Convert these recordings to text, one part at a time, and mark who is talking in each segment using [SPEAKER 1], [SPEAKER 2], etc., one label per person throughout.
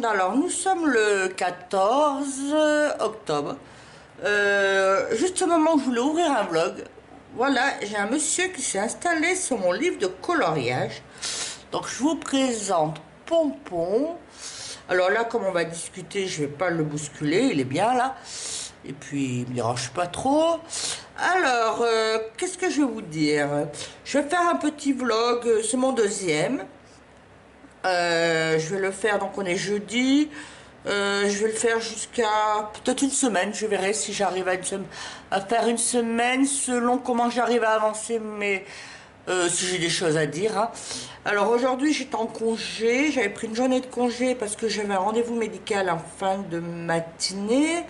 [SPEAKER 1] Alors, nous sommes le 14 octobre. Juste au moment où je voulais ouvrir un vlog, voilà, j'ai un monsieur qui s'est installé sur mon livre de coloriage. Donc, je vous présente Pompon. Alors là, comme on va discuter, je vais pas le bousculer, il est bien là. Et puis, il me dérange pas trop. Alors, qu'est-ce que je vais vous dire? Je vais faire un petit vlog, c'est mon deuxième. Je vais le faire, donc on est jeudi. Je vais le faire jusqu'à peut-être une semaine. Je verrai si j'arrive à faire une semaine selon comment j'arrive à avancer, mais si j'ai des choses à dire, hein. Alors aujourd'hui j'étais en congé, j'avais pris une journée de congé parce que j'avais un rendez-vous médical en fin de matinée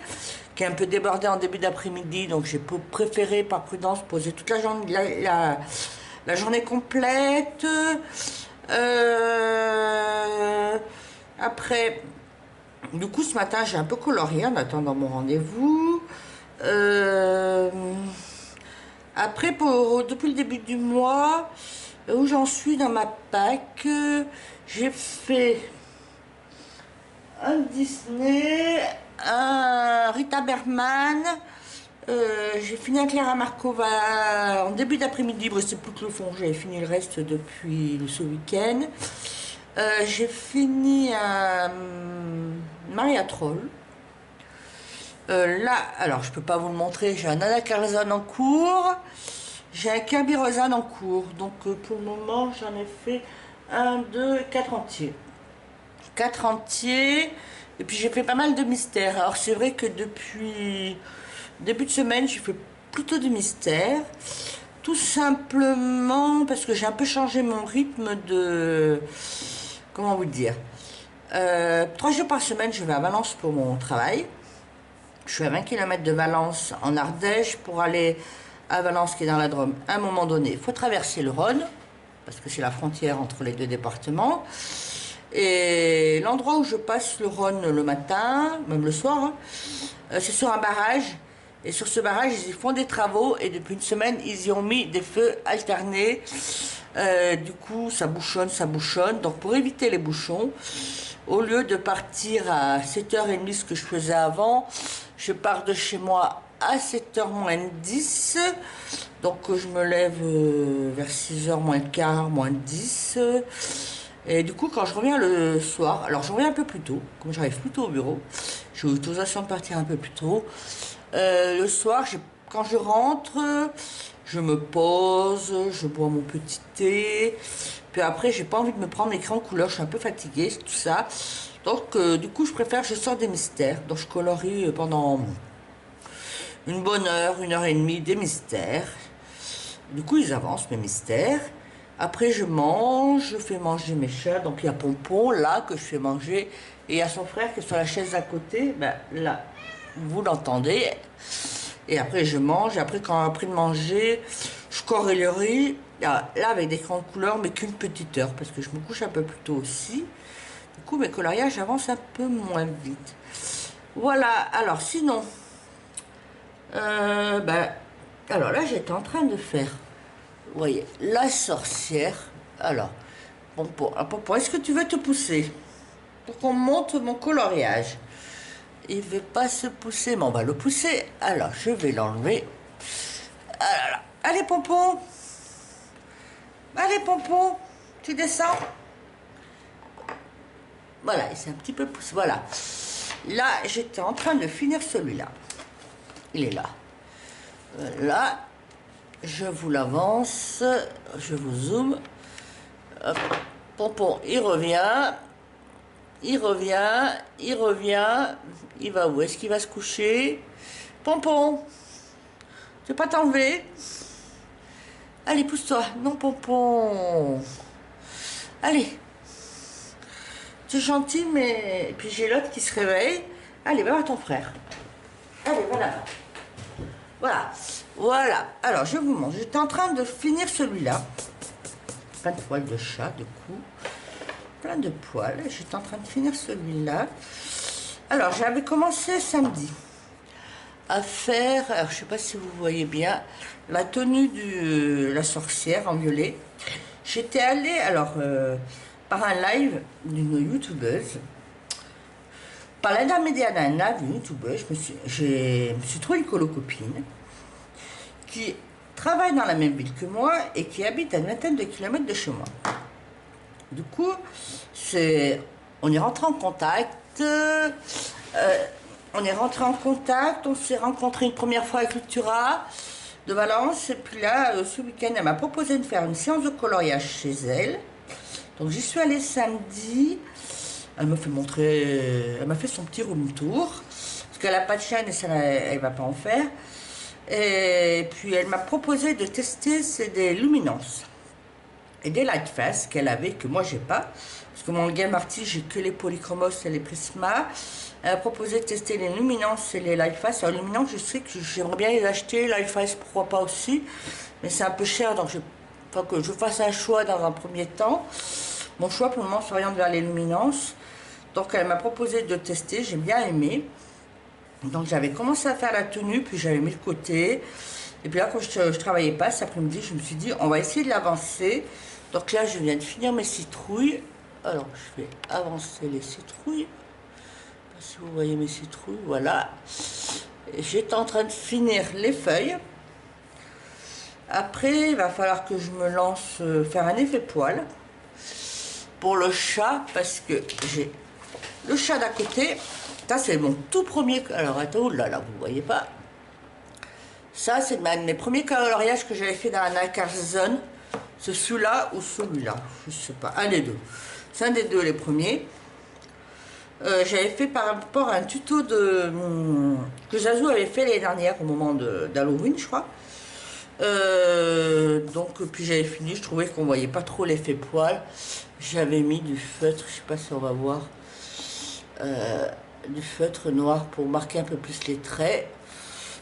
[SPEAKER 1] qui est un peu débordé en début d'après-midi, donc j'ai préféré par prudence poser toute la journée, la journée complète. Après, du coup, ce matin, j'ai un peu colorié en attendant mon rendez-vous. Après, depuis le début du mois, où j'en suis dans ma PAC, j'ai fait un Disney, un Rita Bergman. J'ai fini un Clara Markova en début d'après-midi. Bon, c'est plus que le fond, j'avais fini le reste depuis ce week-end. J'ai fini un Maria Troll. Là, alors je peux pas vous le montrer, j'ai un Anna Carlson en cours, j'ai un Kirby Rosanne en cours. Donc pour le moment, j'en ai fait 1, 2, 4 entiers. 4 entiers. Et puis j'ai fait pas mal de mystères. Alors c'est vrai que depuis début de semaine, j'ai fait plutôt de mystères. Tout simplement parce que j'ai un peu changé mon rythme de... Comment vous dire, 3 jours par semaine, je vais à Valence pour mon travail. Je suis à 20 km de Valence, en Ardèche, pour aller à Valence, qui est dans la Drôme. À un moment donné, il faut traverser le Rhône, parce que c'est la frontière entre les deux départements. Et l'endroit où je passe le Rhône le matin, même le soir, hein, c'est sur un barrage. Et sur ce barrage, ils y font des travaux. Et depuis une semaine, ils y ont mis des feux alternés. Du coup, ça bouchonne, ça bouchonne. Donc, pour éviter les bouchons, au lieu de partir à 7h30, ce que je faisais avant, je pars de chez moi à 7h moins 10. Donc, je me lève vers 6h moins le quart, moins 10. Et du coup, quand je reviens le soir, alors je reviens un peu plus tôt, comme j'arrive plus tôt au bureau, j'ai l'autorisation de partir un peu plus tôt. Le soir, quand je rentre, je me pose, je bois mon petit thé. Puis après, j'ai pas envie de me prendre l'écran couleur, je suis un peu fatiguée, tout ça. Donc, du coup, je sors des mystères. Donc, je colorie pendant une bonne heure, 1h30 des mystères. Du coup, ils avancent, mes mystères. Après, je mange, je fais manger mes chats. Donc, il y a Pompon, là, que je fais manger. Et il y a son frère qui est sur la chaise à côté. Ben, là, vous l'entendez. Et après, je mange. Et après, après de manger, je colorie. Là, avec des crayons de couleur, mais qu'une petite heure. Parce que je me couche un peu plus tôt aussi. Du coup, mes coloriages avancent un peu moins vite. Voilà. Alors, sinon... alors là, j'étais en train de faire... Vous voyez, la sorcière. Alors, Pompon, est-ce que tu veux te pousser pour qu'on monte mon coloriage? Il ne veut pas se pousser, mais on va le pousser. Alors, je vais l'enlever. Alors, allez, Pompon. Allez, Pompon. Tu descends. Voilà, il s'est un petit peu poussé. Voilà. Là, j'étais en train de finir celui-là. Il est là. Là. Je vous l'avance, je vous zoome. Hop. Pompon, il revient, il revient, il revient. Il va où? Est-ce qu'il va se coucher? Pompon, tu veux pas t'enlever? Allez, pousse-toi. Non, Pompon. Allez. C'est gentil, mais... Et puis j'ai l'autre qui se réveille. Allez, va voir ton frère. Allez, voilà. Voilà. Voilà, alors je vous montre, j'étais en train de finir celui-là. Plein de poils de chat, de coups. Plein de poils, j'étais en train de finir celui-là. Alors, j'avais commencé samedi à faire, alors je sais pas si vous voyez bien, la tenue de la sorcière en violet. J'étais allée, alors, par un live d'une youtubeuse. par l'intermédiaire d'un ami youtuber, je me suis trouvé une colocopine qui travaille dans la même ville que moi et qui habite à une vingtaine de kilomètres de chez moi. Du coup, on est rentré en contact. On s'est rencontré une première fois à Cultura de Valence. Et puis là, ce week-end, elle m'a proposé de faire une séance de coloriage chez elle. Donc j'y suis allée samedi. Elle m'a fait son petit room tour. Parce qu'elle n'a pas de chaîne et ça, elle ne va pas en faire. Et puis elle m'a proposé de tester des luminances et des lightface qu'elle avait, que moi j'ai pas. Parce que mon Game Artist, j'ai que les polychromos et les prisma. Elle a proposé de tester les luminances et les lightface. Alors luminances, je sais que j'aimerais bien les acheter. Lightface, pourquoi pas aussi. Mais c'est un peu cher, donc il faut que je fasse un choix dans un premier temps. Mon choix pour le moment s'oriente vers les luminances. Donc elle m'a proposé de tester, j'ai bien aimé. Donc j'avais commencé à faire la tenue, puis j'avais mis le côté. Et puis là, quand je travaillais pas cet après-midi, je me suis dit, on va essayer de l'avancer. Donc là, je viens de finir mes citrouilles. Alors, je vais avancer les citrouilles. Je sais pas si vous voyez mes citrouilles, voilà. J'étais en train de finir les feuilles. Après, il va falloir que je me lance faire un effet poil pour le chat, parce que j'ai le chat d'à côté. Ça, c'est mon tout premier... Alors, attends, là, vous voyez pas. Ça, c'est mes premiers coloriages que j'avais fait dans la Nike Zone. C'est celui-là ou celui-là, je sais pas, un des deux. C'est un des deux, les premiers. J'avais fait par rapport à un tuto que Zazou avait fait l'année dernière, au moment d'Halloween, je crois. Donc, puis j'avais fini, je trouvais qu'on voyait pas trop l'effet poil. J'avais mis du feutre, je sais pas si on va voir. Du feutre noir pour marquer un peu plus les traits.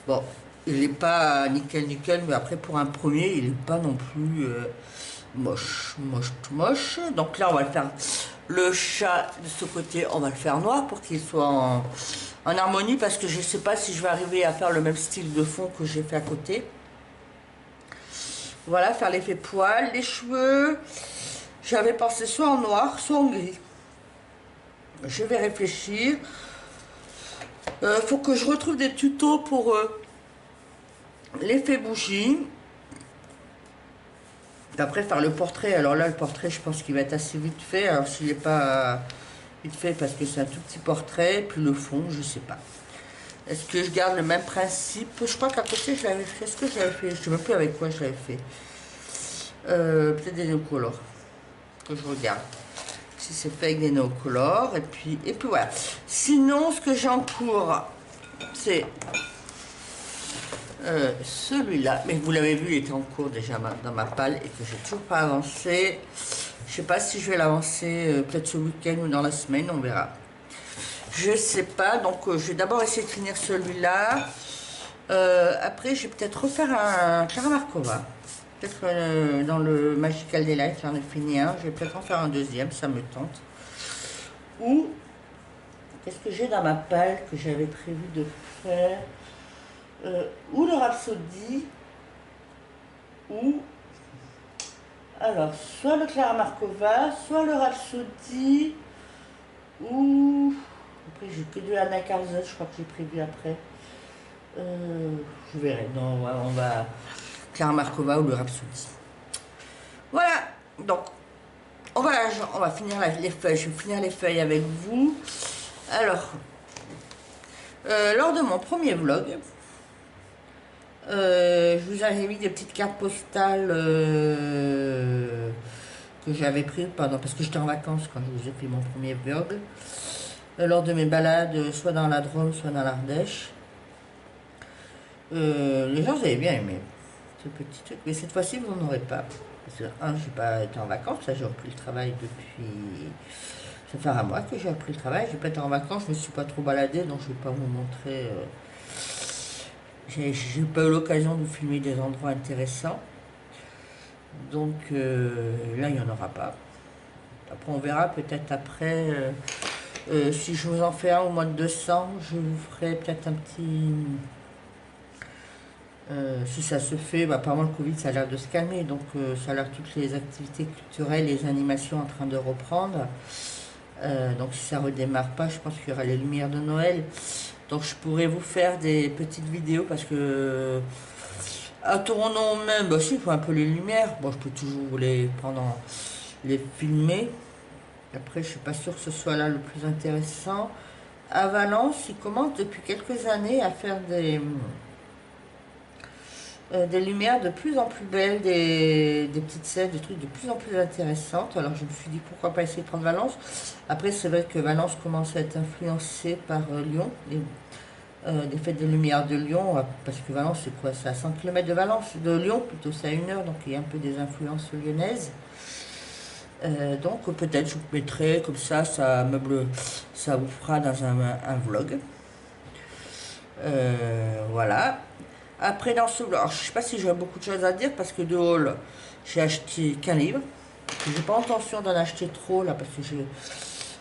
[SPEAKER 1] Bon, il n'est pas nickel, mais après pour un premier, il n'est pas non plus moche. Donc là, on va le faire, le chat de ce côté, on va le faire noir pour qu'il soit en harmonie, parce que je ne sais pas si je vais arriver à faire le même style de fond que j'ai fait à côté. Voilà, faire l'effet poil. Les cheveux, j'avais pensé soit en noir, soit en gris. Je vais réfléchir. Faut que je retrouve des tutos pour l'effet bougie. Après, faire le portrait. Alors là, le portrait, je pense qu'il va être assez vite fait. Alors s'il n'est pas vite fait, parce que c'est un tout petit portrait. Puis le fond, je sais pas. Est-ce que je garde le même principe? Je crois qu'à côté, je l'avais fait. Est-ce que je l'avais fait? Je ne sais même plus avec quoi je l'avais fait. Peut-être des néocolores. Que je regarde. Si c'est fait avec des néocolores. Et puis voilà. Sinon, ce que j'ai en cours, c'est celui-là. Mais vous l'avez vu, il était en cours déjà dans ma palle et que j'ai toujours pas avancé. Je sais pas si je vais l'avancer peut-être ce week-end ou dans la semaine, on verra. Je sais pas, donc je vais d'abord essayer de finir celui-là. Après, je vais peut-être refaire un Clara Markova. Peut-être dans le Magical Delight, j'en ai fini un. Je vais peut-être en faire un deuxième, ça me tente. Ou, qu'est-ce que j'ai dans ma palle que j'avais prévu de faire? Ou le Rhapsody, ou... Alors, soit le Clara Markova, soit le Rhapsody, ou... Après, j'ai que de Anna Carlson, je crois que j'ai prévu après. Je verrai. Non, on va... Clara Markova ou le Rhapsody. Voilà. Donc, on va finir les feuilles. Je vais finir les feuilles avec vous. Alors, lors de mon premier vlog, je vous avais mis des petites cartes postales que j'avais prises parce que j'étais en vacances quand je vous ai fait mon premier vlog. Lors de mes balades, soit dans la Drôme, soit dans l'Ardèche. Les gens avaient bien aimé ce petit truc, mais cette fois-ci vous n'en aurez pas. Parce que, je n'ai pas été en vacances, là j'ai repris le travail depuis... Ça fait un mois que j'ai repris le travail, je vais pas être en vacances, je ne me suis pas trop baladée, donc je ne vais pas vous montrer... J'ai pas eu l'occasion de vous filmer des endroits intéressants. Donc là, il n'y en aura pas. Après, on verra peut-être après... si je vous en fais un au mois de décembre, je vous ferai peut-être un petit... si ça se fait, apparemment le Covid ça a l'air de se calmer, donc ça a l'air toutes les activités culturelles, les animations en train de reprendre. Donc si ça redémarre pas, je pense qu'il y aura les lumières de Noël. Donc je pourrais vous faire des petites vidéos parce que à tournant même, bah si, il faut un peu les lumières. Bon, je peux toujours vous les prendre, les filmer. Après, je suis pas sûre que ce soit là le plus intéressant. À Valence, ils commencent depuis quelques années à faire des lumières de plus en plus belles, des petites scènes, des trucs de plus en plus intéressantes. Alors je me suis dit pourquoi pas essayer de prendre Valence. Après c'est vrai que Valence commence à être influencé par Lyon, des fêtes des lumières de Lyon, parce que Valence c'est quoi? C'est à 100 km de Valence, de Lyon plutôt, c'est à 1 heure, donc il y a un peu des influences lyonnaises. Donc peut-être je vous mettrai comme ça meuble, ça vous fera dans un vlog. Voilà. Après, dans ce vlog, alors, je sais pas si j'ai beaucoup de choses à dire parce que de haul, j'ai acheté qu'un livre. J'ai pas intention d'en acheter trop là parce que j'ai,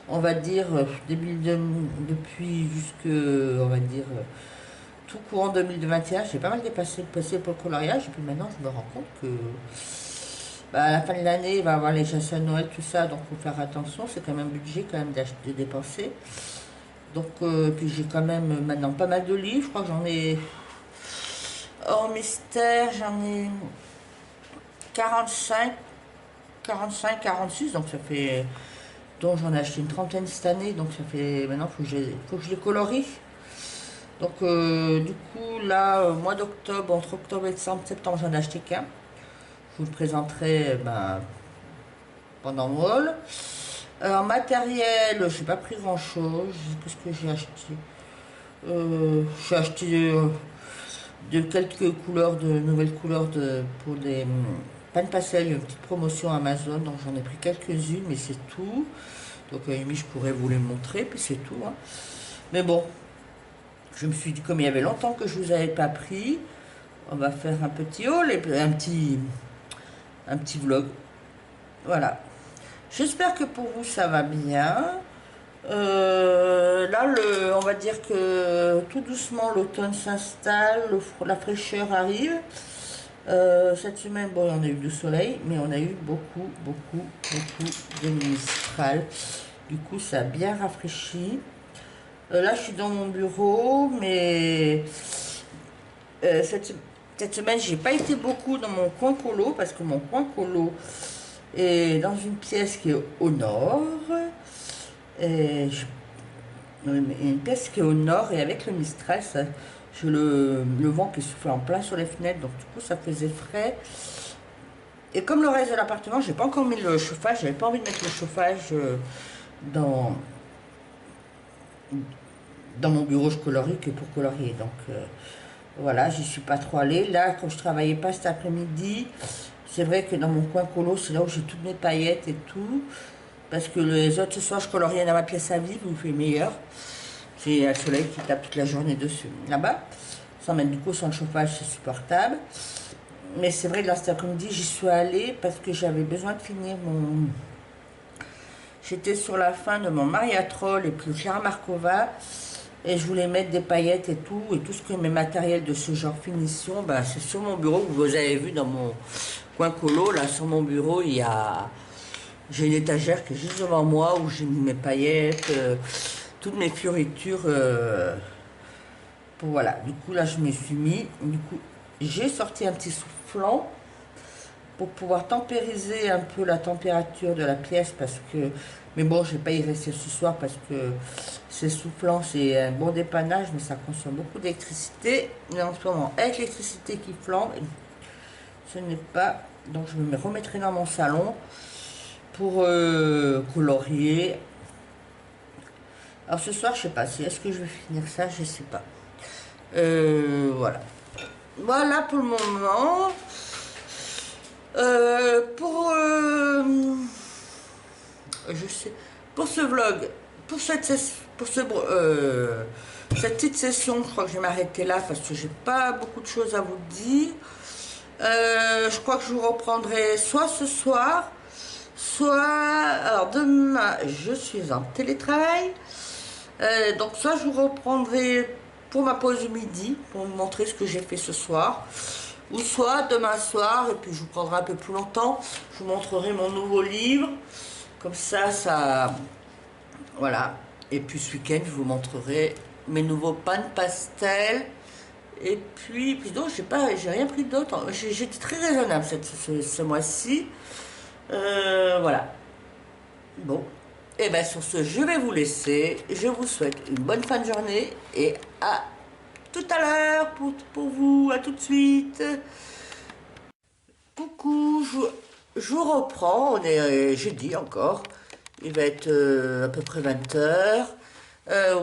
[SPEAKER 1] on va dire, depuis jusque, on va dire, tout courant 2021, j'ai pas mal passé pour le coloriage. Et puis maintenant, je me rends compte que bah, à la fin de l'année, il va y avoir les chasseurs de Noël, tout ça, donc faut faire attention. C'est quand même un budget quand même d'acheter, de dépenser. Donc, puis j'ai quand même maintenant pas mal de livres. Je crois que j'en ai. Hors mystère, j'en ai 45, 45, 46, donc ça fait. Donc j'en ai acheté une trentaine cette année, donc ça fait. Maintenant, faut que je les colorie. Donc, du coup, là, mois d'octobre, entre octobre et septembre, j'en ai acheté qu'un. Je vous le présenterai ben, pendant mon haul. En matériel, je n'ai pas pris grand chose. Qu'est-ce que j'ai acheté? J'ai acheté de quelques couleurs, de nouvelles couleurs pour des pannes pastel, une petite promotion Amazon, donc j'en ai pris quelques-unes, mais c'est tout. Donc à la limite, je pourrais vous les montrer, puis c'est tout. Hein. Mais bon, je me suis dit, comme il y avait longtemps que je vous avais pas pris, on va faire un petit haul et un petit vlog. Voilà. J'espère que pour vous ça va bien. Là, on va dire que tout doucement l'automne s'installe, la fraîcheur arrive. Cette semaine, bon, on a eu du soleil, mais on a eu beaucoup de mistral. Du coup, ça a bien rafraîchi. Là, je suis dans mon bureau, mais cette semaine, j'ai pas été beaucoup dans mon coin colo parce que mon coin colo est dans une pièce qui est au nord. Et une pièce qui est au nord et avec le Mistral, j'ai le vent qui souffle en plein sur les fenêtres, donc du coup ça faisait frais. Et comme le reste de l'appartement, j'ai pas encore mis le chauffage, j'avais pas envie de mettre le chauffage dans, dans mon bureau, je colorie que pour colorier. Donc voilà, j'y suis pas trop allée. Là, quand je travaillais pas cet après-midi, c'est vrai que dans mon coin colo, c'est là où j'ai toutes mes paillettes et tout. Parce que les autres, ce soir, je coloriais dans ma pièce à vivre, où il fait meilleur. C'est le soleil qui tape toute la journée dessus. Là-bas, sans mettre du coup, sans le chauffage, c'est supportable. Mais c'est vrai que là, cet après-midi, j'y suis allée parce que j'avais besoin de finir mon... J'étais sur la fin de mon Mariatrol et puis Clara Markova. Et je voulais mettre des paillettes et tout ce que mes matériels de ce genre finition, ben, c'est sur mon bureau. Vous avez vu dans mon coin colo, là, sur mon bureau, il y a... J'ai une étagère qui est juste devant moi où j'ai mis mes paillettes, toutes mes fioritures. Pour voilà. Du coup, là, je me suis mis. Du coup, j'ai sorti un petit soufflant pour pouvoir tempériser un peu la température de la pièce parce que. Mais bon, je ne vais pas y rester ce soir parce que ces soufflants, c'est un bon dépannage, mais ça consomme beaucoup d'électricité. Et en ce moment, avec l'électricité qui flambe, ce n'est pas. Donc, je me remettrai dans mon salon pour colorier. Alors ce soir, je sais pas si est-ce que je vais finir ça, je sais pas. Voilà. Voilà pour le moment. Je sais. Pour ce vlog, cette petite session, je crois que je vais m'arrêter là parce que j'ai pas beaucoup de choses à vous dire. Je crois que je vous reprendrai soit ce soir. Soit, alors demain, je suis en télétravail. Donc soit je vous reprendrai pour ma pause du midi, pour vous montrer ce que j'ai fait ce soir. Ou soit demain soir, et puis je vous prendrai un peu plus longtemps, je vous montrerai mon nouveau livre. Comme ça Voilà. Et puis ce week-end, je vous montrerai mes nouveaux pains de pastel. Et puis non, j'ai rien pris d'autre. J'étais très raisonnable ce mois-ci. Voilà. Bon. Et bien sur ce, je vais vous laisser. Je vous souhaite une bonne fin de journée et à tout à l'heure pour vous. À tout de suite. Coucou, je vous reprends. On est jeudi encore. Il va être à peu près 20 h.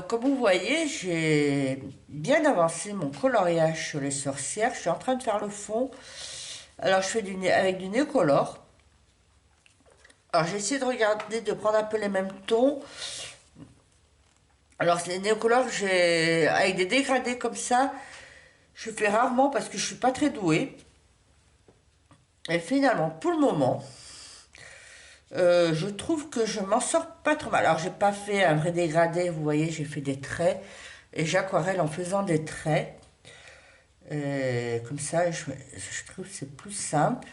[SPEAKER 1] Comme vous voyez, j'ai bien avancé mon coloriage sur les sorcières. Je suis en train de faire le fond. Alors, je fais avec du Néocolor. Alors, j'ai essayé de regarder, de prendre un peu les mêmes tons. Alors, les Néocolor, avec des dégradés comme ça, je fais rarement parce que je suis pas très douée. Et finalement, pour le moment, je trouve que je m'en sors pas trop mal. Alors, j'ai pas fait un vrai dégradé, vous voyez, j'ai fait des traits. Et j'aquarelle en faisant des traits. Comme ça, je trouve que c'est plus simple.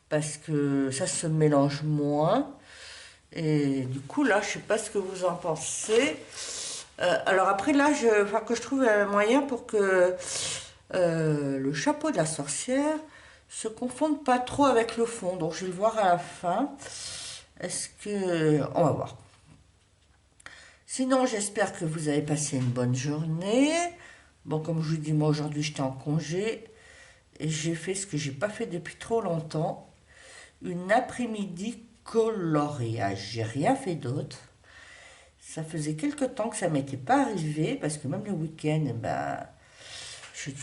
[SPEAKER 1] Parce que ça se mélange moins. Et du coup, là, je sais pas ce que vous en pensez. Alors après, là, faut que je trouve un moyen pour que le chapeau de la sorcière se confonde pas trop avec le fond. Donc, je vais le voir à la fin. Est-ce que... On va voir. Sinon, j'espère que vous avez passé une bonne journée. Bon, comme je vous dis, moi, aujourd'hui, j'étais en congé. Et j'ai fait ce que j'ai pas fait depuis trop longtemps. Une après-midi coloriage. J'ai rien fait d'autre. Ça faisait quelque temps que ça m'était pas arrivé. Parce que même le week-end, ben, je suis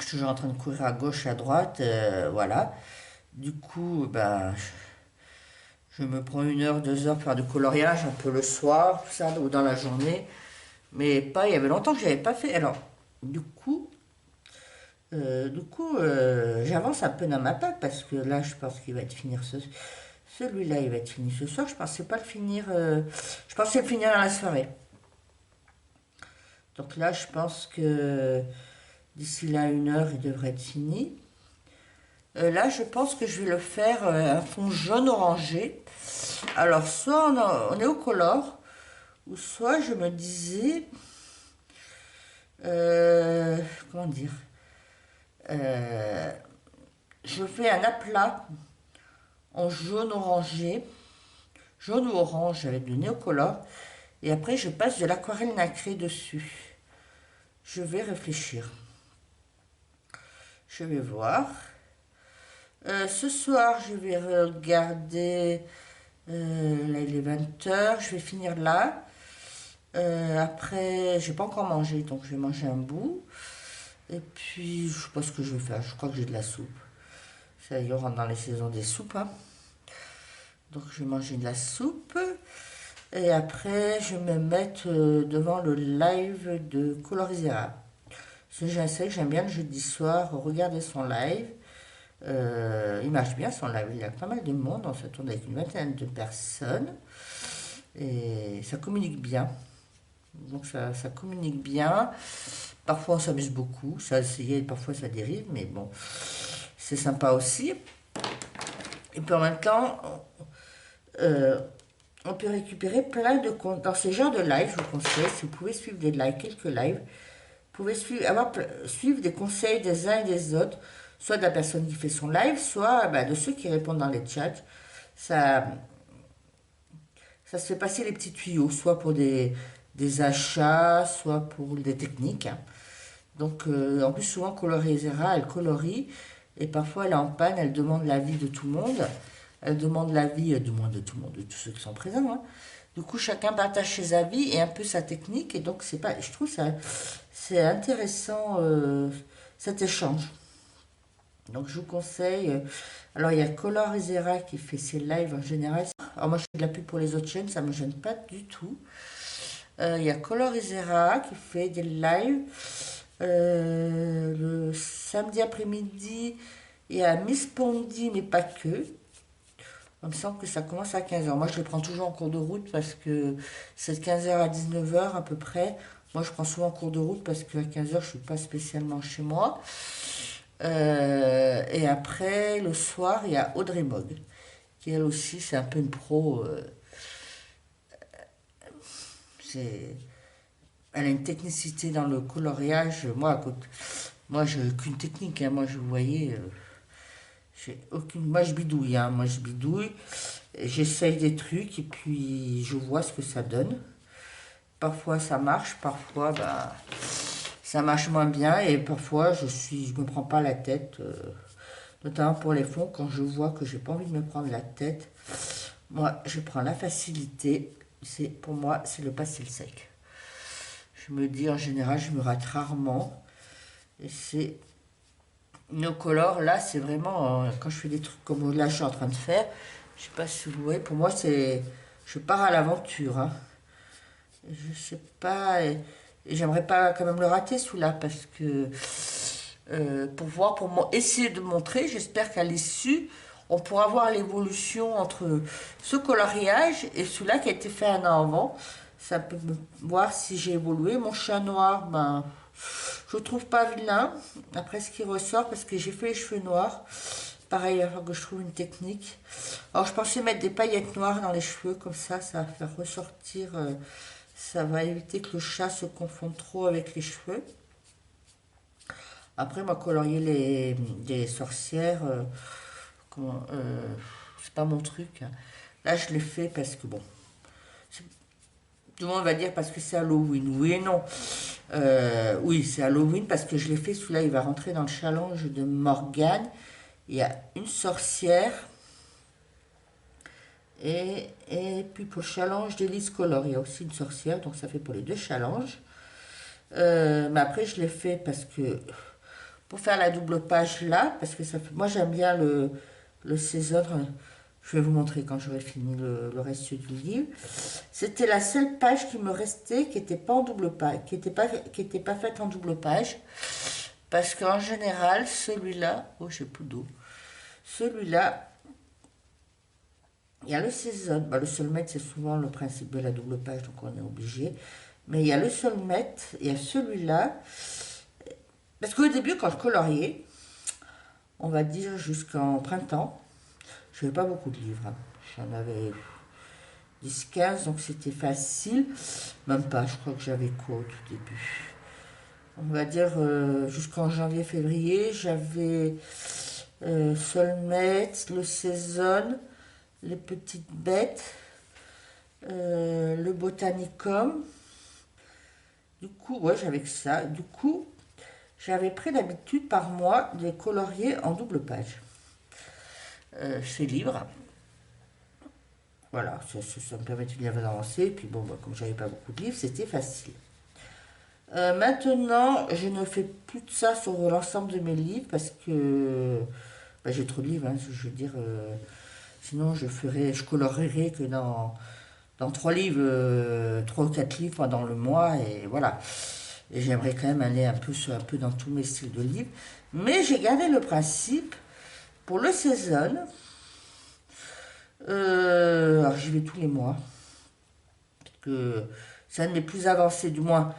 [SPEAKER 1] toujours en train de courir à gauche, à droite. Voilà. Du coup, je me prends 1 heure, 2 heures pour faire du coloriage, un peu le soir, tout ça, ou dans la journée. Mais pas, il y avait longtemps que je n'avais pas fait. Alors, j'avance un peu dans ma patte parce que là, je pense qu'il va être fini celui-là, il va être fini ce soir. Je pensais pas le finir. Je pensais le finir dans la soirée. Donc là, je pense que d'ici là 1 heure, il devrait être fini. Là, je pense que je vais le faire un fond jaune orangé. Alors, soit on est au color, ou soit je me disais, comment dire, je fais un aplat en jaune orangé, jaune ou orange avec du néocolor, et après je passe de l'aquarelle nacrée dessus. Je vais réfléchir. Je vais voir. Ce soir, je vais regarder. Là, il est 20 h. Je vais finir là. Après, j'ai pas encore mangé, donc je vais manger un bout. Et puis, je sais pas ce que je vais faire. Je crois que j'ai de la soupe. Ça y est, on rentre dans les saisons des soupes, hein. Donc, je vais manger de la soupe. Et après, je vais me mettre devant le live de Colorisera. Parce que j'aime bien le jeudi soir regarder son live. Il marche bien son live. Il y a pas mal de monde. On se tourne avec une vingtaine de personnes. Et ça communique bien. Donc ça communique bien. Parfois on s'amuse beaucoup. Ça a essayé, parfois ça dérive. Mais bon, c'est sympa aussi. Et puis en même temps, on peut récupérer plein de comptes. Dans ces genres de live, je vous conseille, si vous pouvez suivre des lives, quelques lives, vous pouvez suivre des conseils des uns et des autres, soit de la personne qui fait son live, soit de ceux qui répondent dans les chats. Ça, ça se fait passer les petits tuyaux, soit pour des achats, soit pour des techniques, hein. Donc, en plus, souvent, Colorisera, elle colorie, et parfois, elle est en panne, elle demande l'avis de tout le monde. Elle demande l'avis du moins de tout le monde, de tous ceux qui sont présents, hein. Du coup, chacun partage ses avis et un peu sa technique, et donc, je trouve ça, c'est intéressant, cet échange. Donc, je vous conseille. Alors, il y a Colorisera qui fait ses lives en général. Alors, moi, je fais de la pub pour les autres chaînes, ça ne me gêne pas du tout. Il y a Colorisera qui fait des lives le samedi après-midi. Il y a Miss Pondy, mais pas que. Il me semble que ça commence à 15 h. Moi, je les prends toujours en cours de route parce que c'est de 15 h à 19 h à peu près. Moi, je prends souvent en cours de route parce qu'à 15 h, je ne suis pas spécialement chez moi. Et après, le soir, il y a Audrey Mogg, qui elle aussi, c'est un peu une pro. elle a une technicité dans le coloriage. Moi j'ai aucune technique, hein. Moi, je vous voyez, j'ai aucune. Moi, je bidouille, hein. Moi, je bidouille. J'essaye des trucs et puis je vois ce que ça donne. Parfois, ça marche, parfois, bah, ça marche moins bien et parfois, je me prends pas la tête. Notamment pour les fonds, quand je vois que j'ai pas envie de me prendre la tête, moi, je prends la facilité. Pour moi, c'est le pastel sec. Je me dis, en général, je me rate rarement. Et c'est nos colors, là, c'est vraiment, quand je fais des trucs comme là, je suis en train de faire, je sais pas si vous voyez, pour moi, je pars à l'aventure, hein. Je sais pas, et j'aimerais pas quand même le rater celui-là, parce que, essayer de montrer, j'espère qu'à l'issue, on pourra voir l'évolution entre ce coloriage et celui-là qui a été fait un an avant. Ça peut me voir si j'ai évolué. Mon chat noir, ben, je le trouve pas vilain, après ce qui ressort, parce que j'ai fait les cheveux noirs. Pareil, il va falloir que je trouve une technique. Alors, je pensais mettre des paillettes noires dans les cheveux, comme ça va faire ressortir, ça va éviter que le chat se confonde trop avec les cheveux. Après, moi, colorier les sorcières, c'est pas mon truc, hein. Là, je l'ai fait parce que, bon, tout le monde va dire parce que c'est Halloween. Oui et non. Oui, c'est Halloween parce que je l'ai fait. Celui-là, il va rentrer dans le challenge de Morgane. Il y a une sorcière. Et puis pour le challenge d'Elise Color, il y a aussi une sorcière. Donc ça fait pour les deux challenges. Mais après, je l'ai fait parce que pour faire la double page là, parce que ça fait, moi j'aime bien le César. Je vais vous montrer quand j'aurai fini le reste du livre. C'était la seule page qui me restait qui n'était pas en double page, qui était pas faite en double page. Parce qu'en général, celui-là, oh j'ai plus d'eau. Celui-là, il y a le César. Bah, le solmètre, c'est souvent le principe de la double page, donc on est obligé. Mais il y a le solmètre, il y a celui-là. Parce qu'au début, quand je coloriais, on va dire jusqu'en printemps, je n'avais pas beaucoup de livres, hein. J'en avais 10-15, donc c'était facile. Même pas, je crois que j'avais quoi au tout début. On va dire jusqu'en janvier-février, j'avais Solmet, le Saison, les petites bêtes, le Botanicum. Du coup, ouais, j'avais que ça. Du coup, j'avais pris l'habitude par mois de les colorier en double page. C'est libre. Voilà, ça me permettait de bien avancer. Et puis bon, bah, comme j'avais pas beaucoup de livres, c'était facile. Maintenant, je ne fais plus de ça sur l'ensemble de mes livres parce que bah, j'ai trop de livres, hein, je veux dire. Sinon, je colorerai que dans 3 livres, 3 ou 4 livres pendant le mois, et voilà. Et j'aimerais quand même aller un peu dans tous mes styles de livres. Mais j'ai gardé le principe pour le saison. Alors j'y vais tous les mois. Parce que c'est un de mes plus avancés, du moins.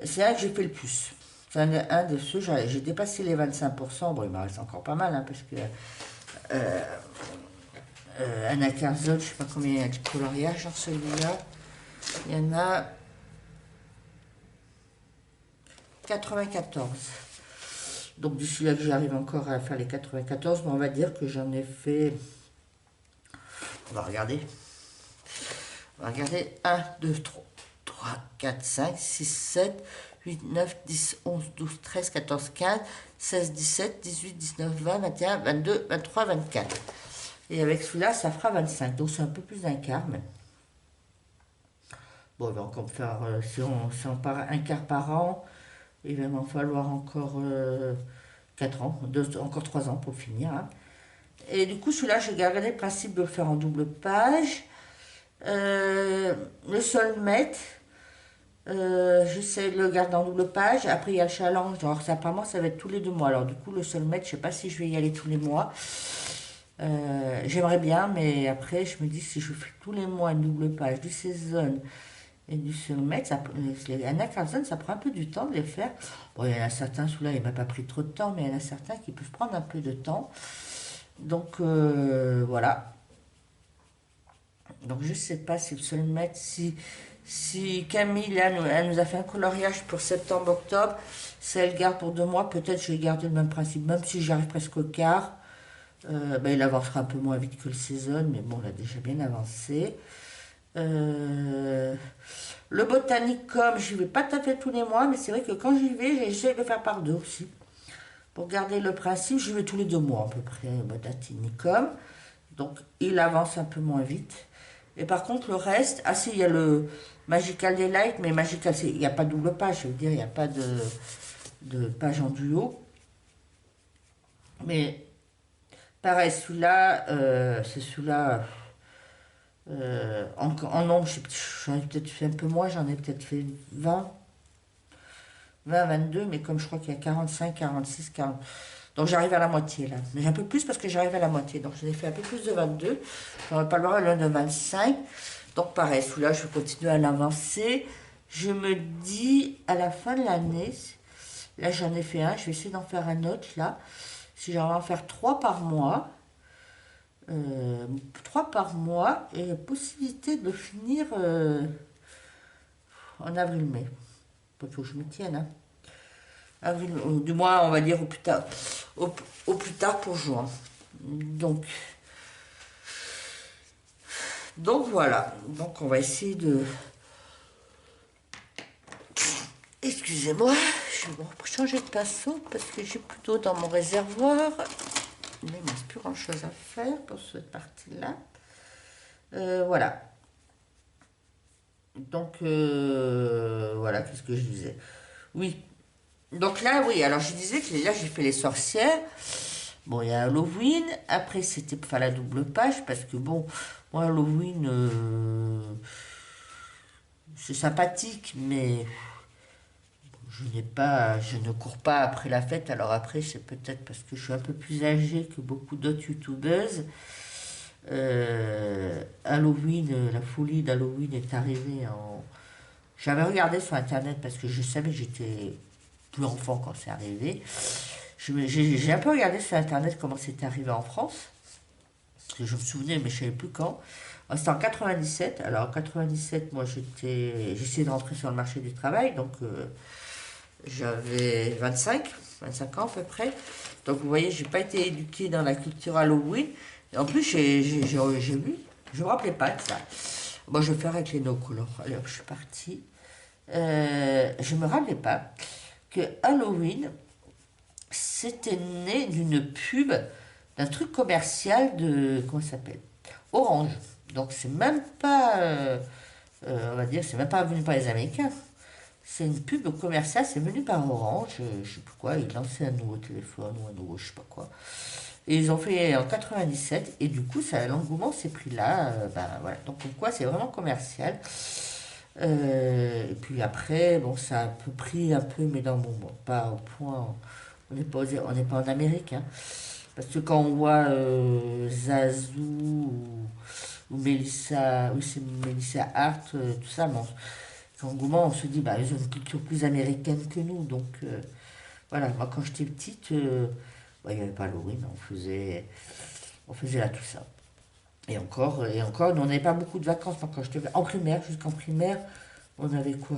[SPEAKER 1] C'est un que j'ai fait le plus. C'est un de ceux, j'ai dépassé les 25%. Bon, il m'en reste encore pas mal, hein, parce que Anna Carzol, je sais pas combien il y a de coloriage dans celui-là. Il y en a 94. Donc d'ici là que j'arrive encore à faire les 94, mais on va dire que j'en ai fait. On va regarder. On va regarder 1, 2, 3, 4, 5, 6, 7, 8, 9, 10, 11, 12, 13, 14, 15, 16, 17, 18, 19, 20, 21, 22, 23, 24. Et avec celui-là, ça fera 25. Donc c'est un peu plus d'un quart même. Bon, il va encore me faire, si on part un quart par an, il va m'en falloir encore 4 ans, encore 3 ans pour finir, hein. Et du coup, celui-là, je garderai le principe de le faire en double page. Le solmètre, j'essaie de le garder en double page. Après, il y a le challenge. Alors, apparemment, ça va être tous les 2 mois. Alors, du coup, le solmètre, je ne sais pas si je vais y aller tous les mois. J'aimerais bien, mais après, je me dis si je fais tous les mois une double page du saison et du solmètre, les Anna Carlson, ça prend un peu du temps de les faire. Bon, il y en a certains, celui-là, il m'a pas pris trop de temps, mais il y en a certains qui peuvent prendre un peu de temps. Donc, voilà. Donc, je sais pas si le solmètre, si Si Camille, là, elle nous a fait un coloriage pour septembre-octobre, si elle garde pour 2 mois, peut-être je vais garder le même principe, même si j'arrive presque au quart. Ben, il avancera un peu moins vite que le saison, mais bon, il a déjà bien avancé. Euh, le Botanicum, j'y vais pas tout à fait tous les mois, mais c'est vrai que quand j'y vais, j'essaie de faire par deux aussi. Pour garder le principe, j'y vais tous les 2 mois à peu près, au Botanicum. Donc, il avance un peu moins vite. Et par contre, le reste, ah si, il y a le Magical Delight, mais Magical, il n'y a pas de double page, je veux dire, il n'y a pas de page en duo. Mais pareil, celui-là, c'est celui-là, en nombre, j'en ai peut-être fait un peu moins, j'en ai peut-être fait 22, mais comme je crois qu'il y a 45, 46, 40. Donc j'arrive à la moitié là. Mais un peu plus parce que j'arrive à la moitié. Donc j'en ai fait un peu plus de 22. J'en ai pas le droit de 25. Donc pareil, celui-là, je vais continuer à l'avancer. Je me dis, à la fin de l'année, là j'en ai fait un, je vais essayer d'en faire un autre là. Si j'en vais en faire 3 par mois, 3 par mois, et possibilité de finir en avril-mai. Il faut que je me tienne, hein. Avril, ou du moins, on va dire au plus tard pour juin. Donc, donc voilà. Donc on va essayer de. Excusez-moi, je vais changer de pinceau parce que j'ai plus d'eau dans mon réservoir. Il ne me reste plus grand chose à faire pour cette partie-là. Voilà. Donc voilà, qu'est-ce que je disais? Oui. Donc là, oui, alors je disais que là j'ai fait les sorcières. Bon, il y a Halloween. Après, c'était pour faire la double page parce que bon, moi, Halloween, c'est sympathique, mais je ne cours pas après la fête. Alors après, c'est peut-être parce que je suis un peu plus âgée que beaucoup d'autres youtubeuses. Halloween, la folie d'Halloween est arrivée en. J'avais regardé sur internet parce que je savais que j'étais plus enfant quand c'est arrivé. J'ai un peu regardé sur internet comment c'était arrivé en France. Parce que je me souvenais, mais je ne savais plus quand. C'était en 97. Alors en 97, moi j'essayais de rentrer sur le marché du travail, donc j'avais 25 ans à peu près. Donc vous voyez, j'ai pas été éduquée dans la culture Halloween. Et en plus, j'ai vu, je me rappelais pas de ça. Bon, je vais faire avec les no color. Allez hop, je suis partie. Je me rappelais pas que Halloween, c'était né d'une pub, d'un truc commercial de, comment ça s'appelle, Orange. Donc c'est même pas, on va dire, c'est même pas venu par les Américains. C'est une pub commerciale, c'est venu par Orange, je sais plus quoi, ils lançaient un nouveau téléphone ou un nouveau je sais pas quoi. Et ils ont fait en 97, et du coup, ça, l'engouement s'est pris là, ben voilà. Donc pourquoi c'est vraiment commercial. Et puis après, bon, ça a un peu pris un peu, mais non, bon, pas au point, on n'est pas en Amérique, hein. Parce que quand on voit Zazou ou Melissa, oui c'est Melissa Hart, tout ça, bon, l'engouement, on se dit, bah, ils ont une culture plus américaine que nous. Donc, voilà, moi, quand j'étais petite, bah, il n'y avait pas Halloween, on faisait là tout ça. Et encore, nous, on n'avait pas beaucoup de vacances. Moi, quand j'étais en primaire, jusqu'en primaire, on avait quoi?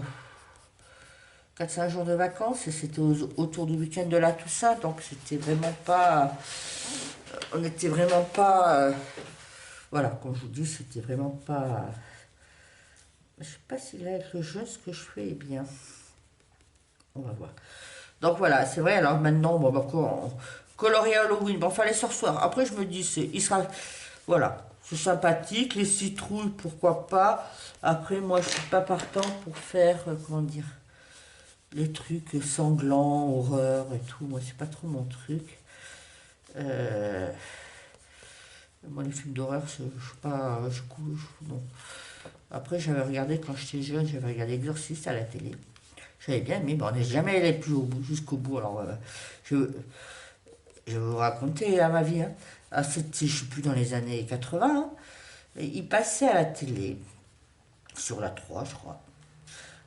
[SPEAKER 1] 4 5 jours de vacances, et c'était autour du week-end de la Toussaint. Donc, c'était vraiment pas. On n'était vraiment pas. Voilà, comme je vous dis, c'était vraiment pas. Je sais pas si là, avec le jeu, ce que je fais est bien. On va voir. Donc voilà, c'est vrai. Alors maintenant, bon, bah, colorier Halloween. Bon, enfin, les sorcières. Après, je me dis, il sera. Voilà, c'est sympathique. Les citrouilles, pourquoi pas. Après, moi, je suis pas partant pour faire, comment dire, les trucs sanglants, horreur et tout. Moi, c'est pas trop mon truc. Euh, Moi, les films d'horreur, je suis pas. Non. Après, j'avais regardé quand j'étais jeune, j'avais regardé Exorciste à la télé. J'avais bien aimé, mais on n'est jamais allé plus jusqu'au bout. Alors, je, je vais vous raconter ma vie, hein. Ah, je ne suis plus dans les années 80. Hein. Il passait à la télé, sur la 3, je crois.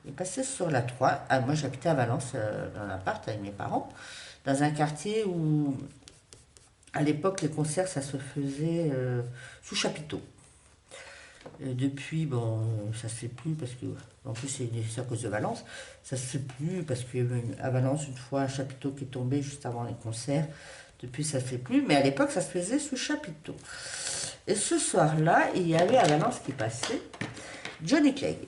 [SPEAKER 1] Il passait sur la 3. Ah, moi, j'habitais à Valence, dans l'appart avec mes parents, dans un quartier où, à l'époque, les concerts, ça se faisait sous chapiteau. Depuis, bon, ça se fait plus parce que, en plus c'est à cause de Valence, ça se fait plus parce qu'il y a eu à Valence une fois un chapiteau qui est tombé juste avant les concerts. Depuis, ça se fait plus, mais à l'époque, ça se faisait sous chapiteau. Et ce soir-là, il y avait à Valence qui passait Johnny Clegg.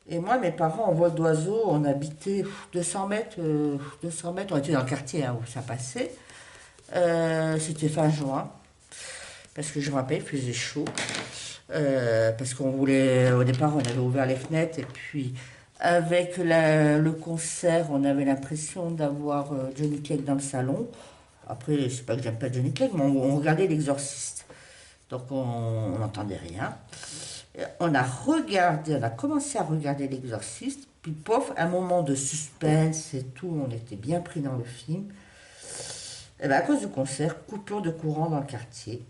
[SPEAKER 1] Et moi, mes parents, en vol d'oiseau, on habitait 200 mètres, 200 mètres, on était dans le quartier où ça passait. C'était fin juin, parce que je me rappelle, il faisait chaud. Parce qu'on voulait, au départ, on avait ouvert les fenêtres, et puis avec le concert, on avait l'impression d'avoir Johnny Clegg dans le salon. Après, c'est pas que j'aime pas Johnny Clegg, mais on regardait l'exorciste. Donc on n'entendait rien. On a regardé, on a commencé à regarder l'exorciste, puis pof, un moment de suspense et tout, on était bien pris dans le film. Et bien à cause du concert, coupure de courant dans le quartier.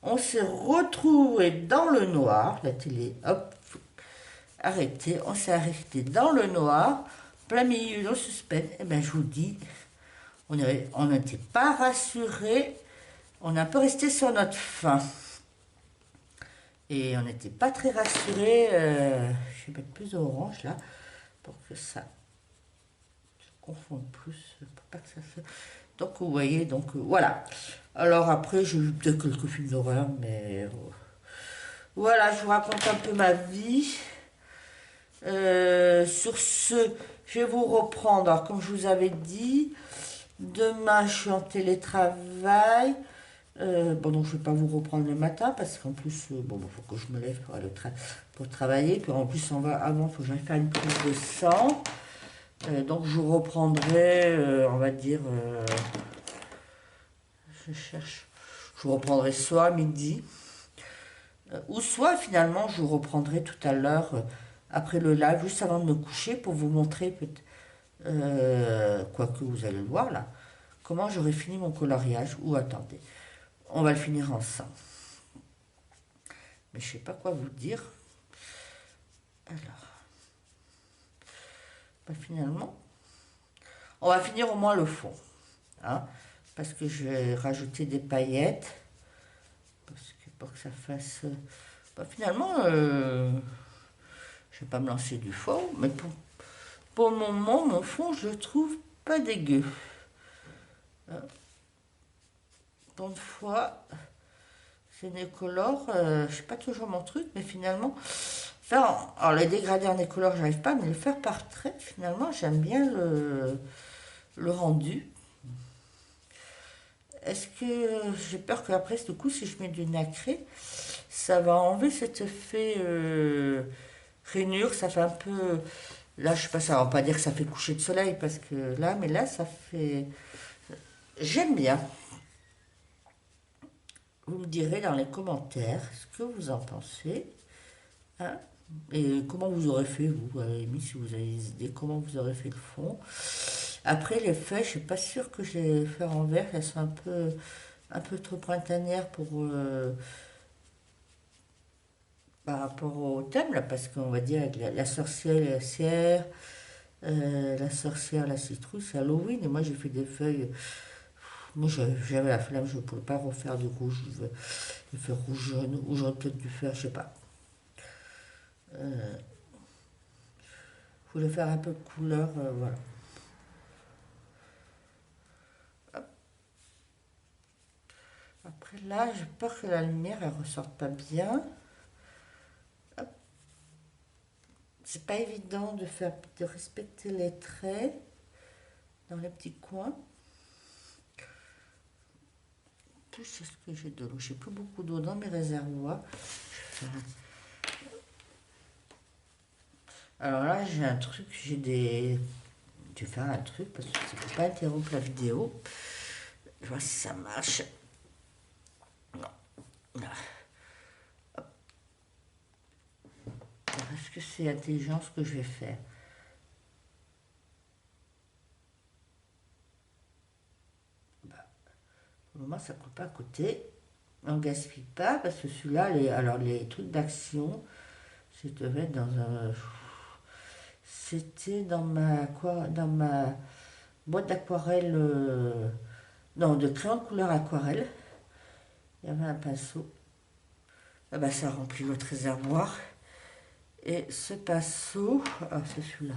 [SPEAKER 1] On s'est retrouvé dans le noir, la télé, hop, arrêté, on s'est arrêté dans le noir, plein milieu de suspense. Et bien je vous dis, on n'était pas rassurés, on est un peu resté sur notre faim. Et on n'était pas très rassurés. Je vais mettre plus d'orange là, pour que ça se confonde plus, pour pas que ça se... Donc vous voyez, donc voilà. Alors après, j'ai vu peut-être quelques films d'horreur, mais voilà, je vous raconte un peu ma vie. Sur ce, je vais vous reprendre. Alors, comme je vous avais dit, demain, je suis en télétravail. Bon, donc je ne vais pas vous reprendre le matin parce qu'en plus, bon, il faut que je me lève pour aller pour travailler. Puis en plus, avant, il faut que j'aille faire une prise de sang. Donc je vous reprendrai, on va dire, je cherche, je vous reprendrai soit à midi, ou soit finalement, je vous reprendrai tout à l'heure, après le live, juste avant de me coucher, pour vous montrer, quoique vous allez le voir là, comment j'aurai fini mon coloriage. Ou attendez. On va le finir ensemble. Mais je ne sais pas quoi vous dire. Alors, bah finalement, on va finir au moins le fond. Hein, parce que je vais rajouter des paillettes. Parce que pour que ça fasse... Bah finalement, je ne vais pas me lancer du faux. Mais pour le moment, mon fond, je le trouve pas dégueu. Tant de fois... C'est Nécolore, c'est pas toujours mon truc, mais finalement, faire, alors les dégradés en Nécolore, j'arrive pas, mais le faire par trait, finalement, j'aime bien le rendu. Est-ce que j'ai peur qu'après, du coup, si je mets du nacré, ça va enlever cet effet rainure, ça fait un peu, là, je sais pas, ça va pas dire que ça fait coucher de soleil, parce que là, mais là, ça fait, j'aime bien. Vous me direz dans les commentaires ce que vous en pensez. Hein, et comment vous aurez fait, vous, à la limite, si vous avez des idées, comment vous aurez fait le fond. Après, les feuilles, je suis pas sûre que je les faire en vert. Elles sont un peu trop printanières pour, par rapport au thème, là, parce qu'on va dire avec la sorcière, la sorcière, la citrouille, c'est Halloween. Et moi, j'ai fait des feuilles. Moi, j'avais la flemme, je ne pouvais pas refaire du rouge. Je vais faire rouge jaune, ou j'aurais peut-être dû faire, je sais pas. Je voulais faire un peu de couleur, voilà. Après là, j'ai peur que la lumière elle ressorte pas bien. Hop. C'est pas évident de respecter les traits dans les petits coins. Tout c'est ce que j'ai de l'eau. J'ai plus beaucoup d'eau dans mes réservoirs. Alors là, j'ai un truc, Je vais faire un truc parce que ça ne peut pas interrompre la vidéo. Je vois si ça marche. Non. Est-ce que c'est intelligent ce que je vais faire? Bah, pour le moment, ça ne coule pas à côté. On ne gaspille pas parce que celui-là, alors les trucs d'action, c'était dans un... C'était dans ma boîte d'aquarelle, non, de crayon de couleur aquarelle. Il y avait un pinceau. ah bah, ça remplit votre réservoir. Et ce pinceau, ah, c'est celui-là.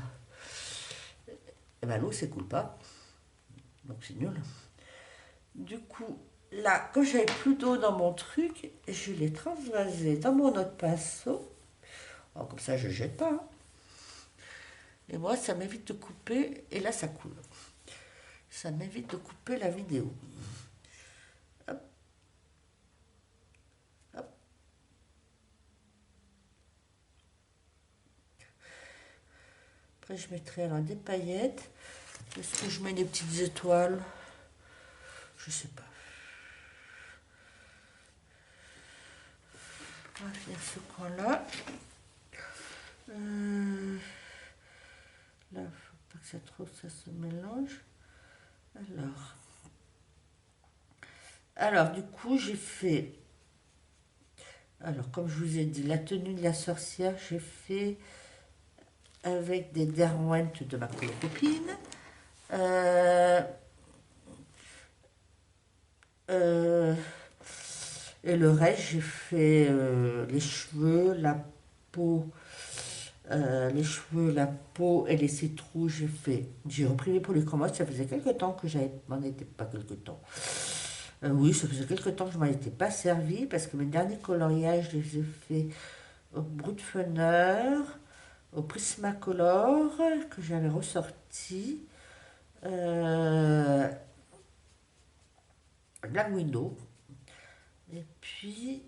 [SPEAKER 1] Et ben, l'eau s'écoule pas, donc c'est nul. Du coup, là, quand j'avais plus d'eau dans mon truc, je l'ai transvasé dans mon autre pinceau. Alors, comme ça, je ne jette pas, hein. Et moi, ça m'évite de couper, et là, ça coule. Ça m'évite de couper la vidéo. Hop, hop. Après, je mettrai alors des paillettes. Est-ce que je mets des petites étoiles? Je sais pas. On va finir ce coin-là. Là, faut pas que ça se mélange. Alors, du coup, j'ai fait. Alors, comme je vous ai dit, la tenue de la sorcière, j'ai fait avec des Derwent de ma copine. Et le reste, j'ai fait les cheveux, la peau, la peau et les citrouilles. J'ai repris les polychromos. Ça faisait quelques temps que m'en étais pas quelque temps. Oui, ça faisait quelques temps que je m'en étais pas servi parce que mes derniers coloriages, je les ai fait au Brutfunner, au Prismacolor que j'avais ressorti, Black Widow. Et puis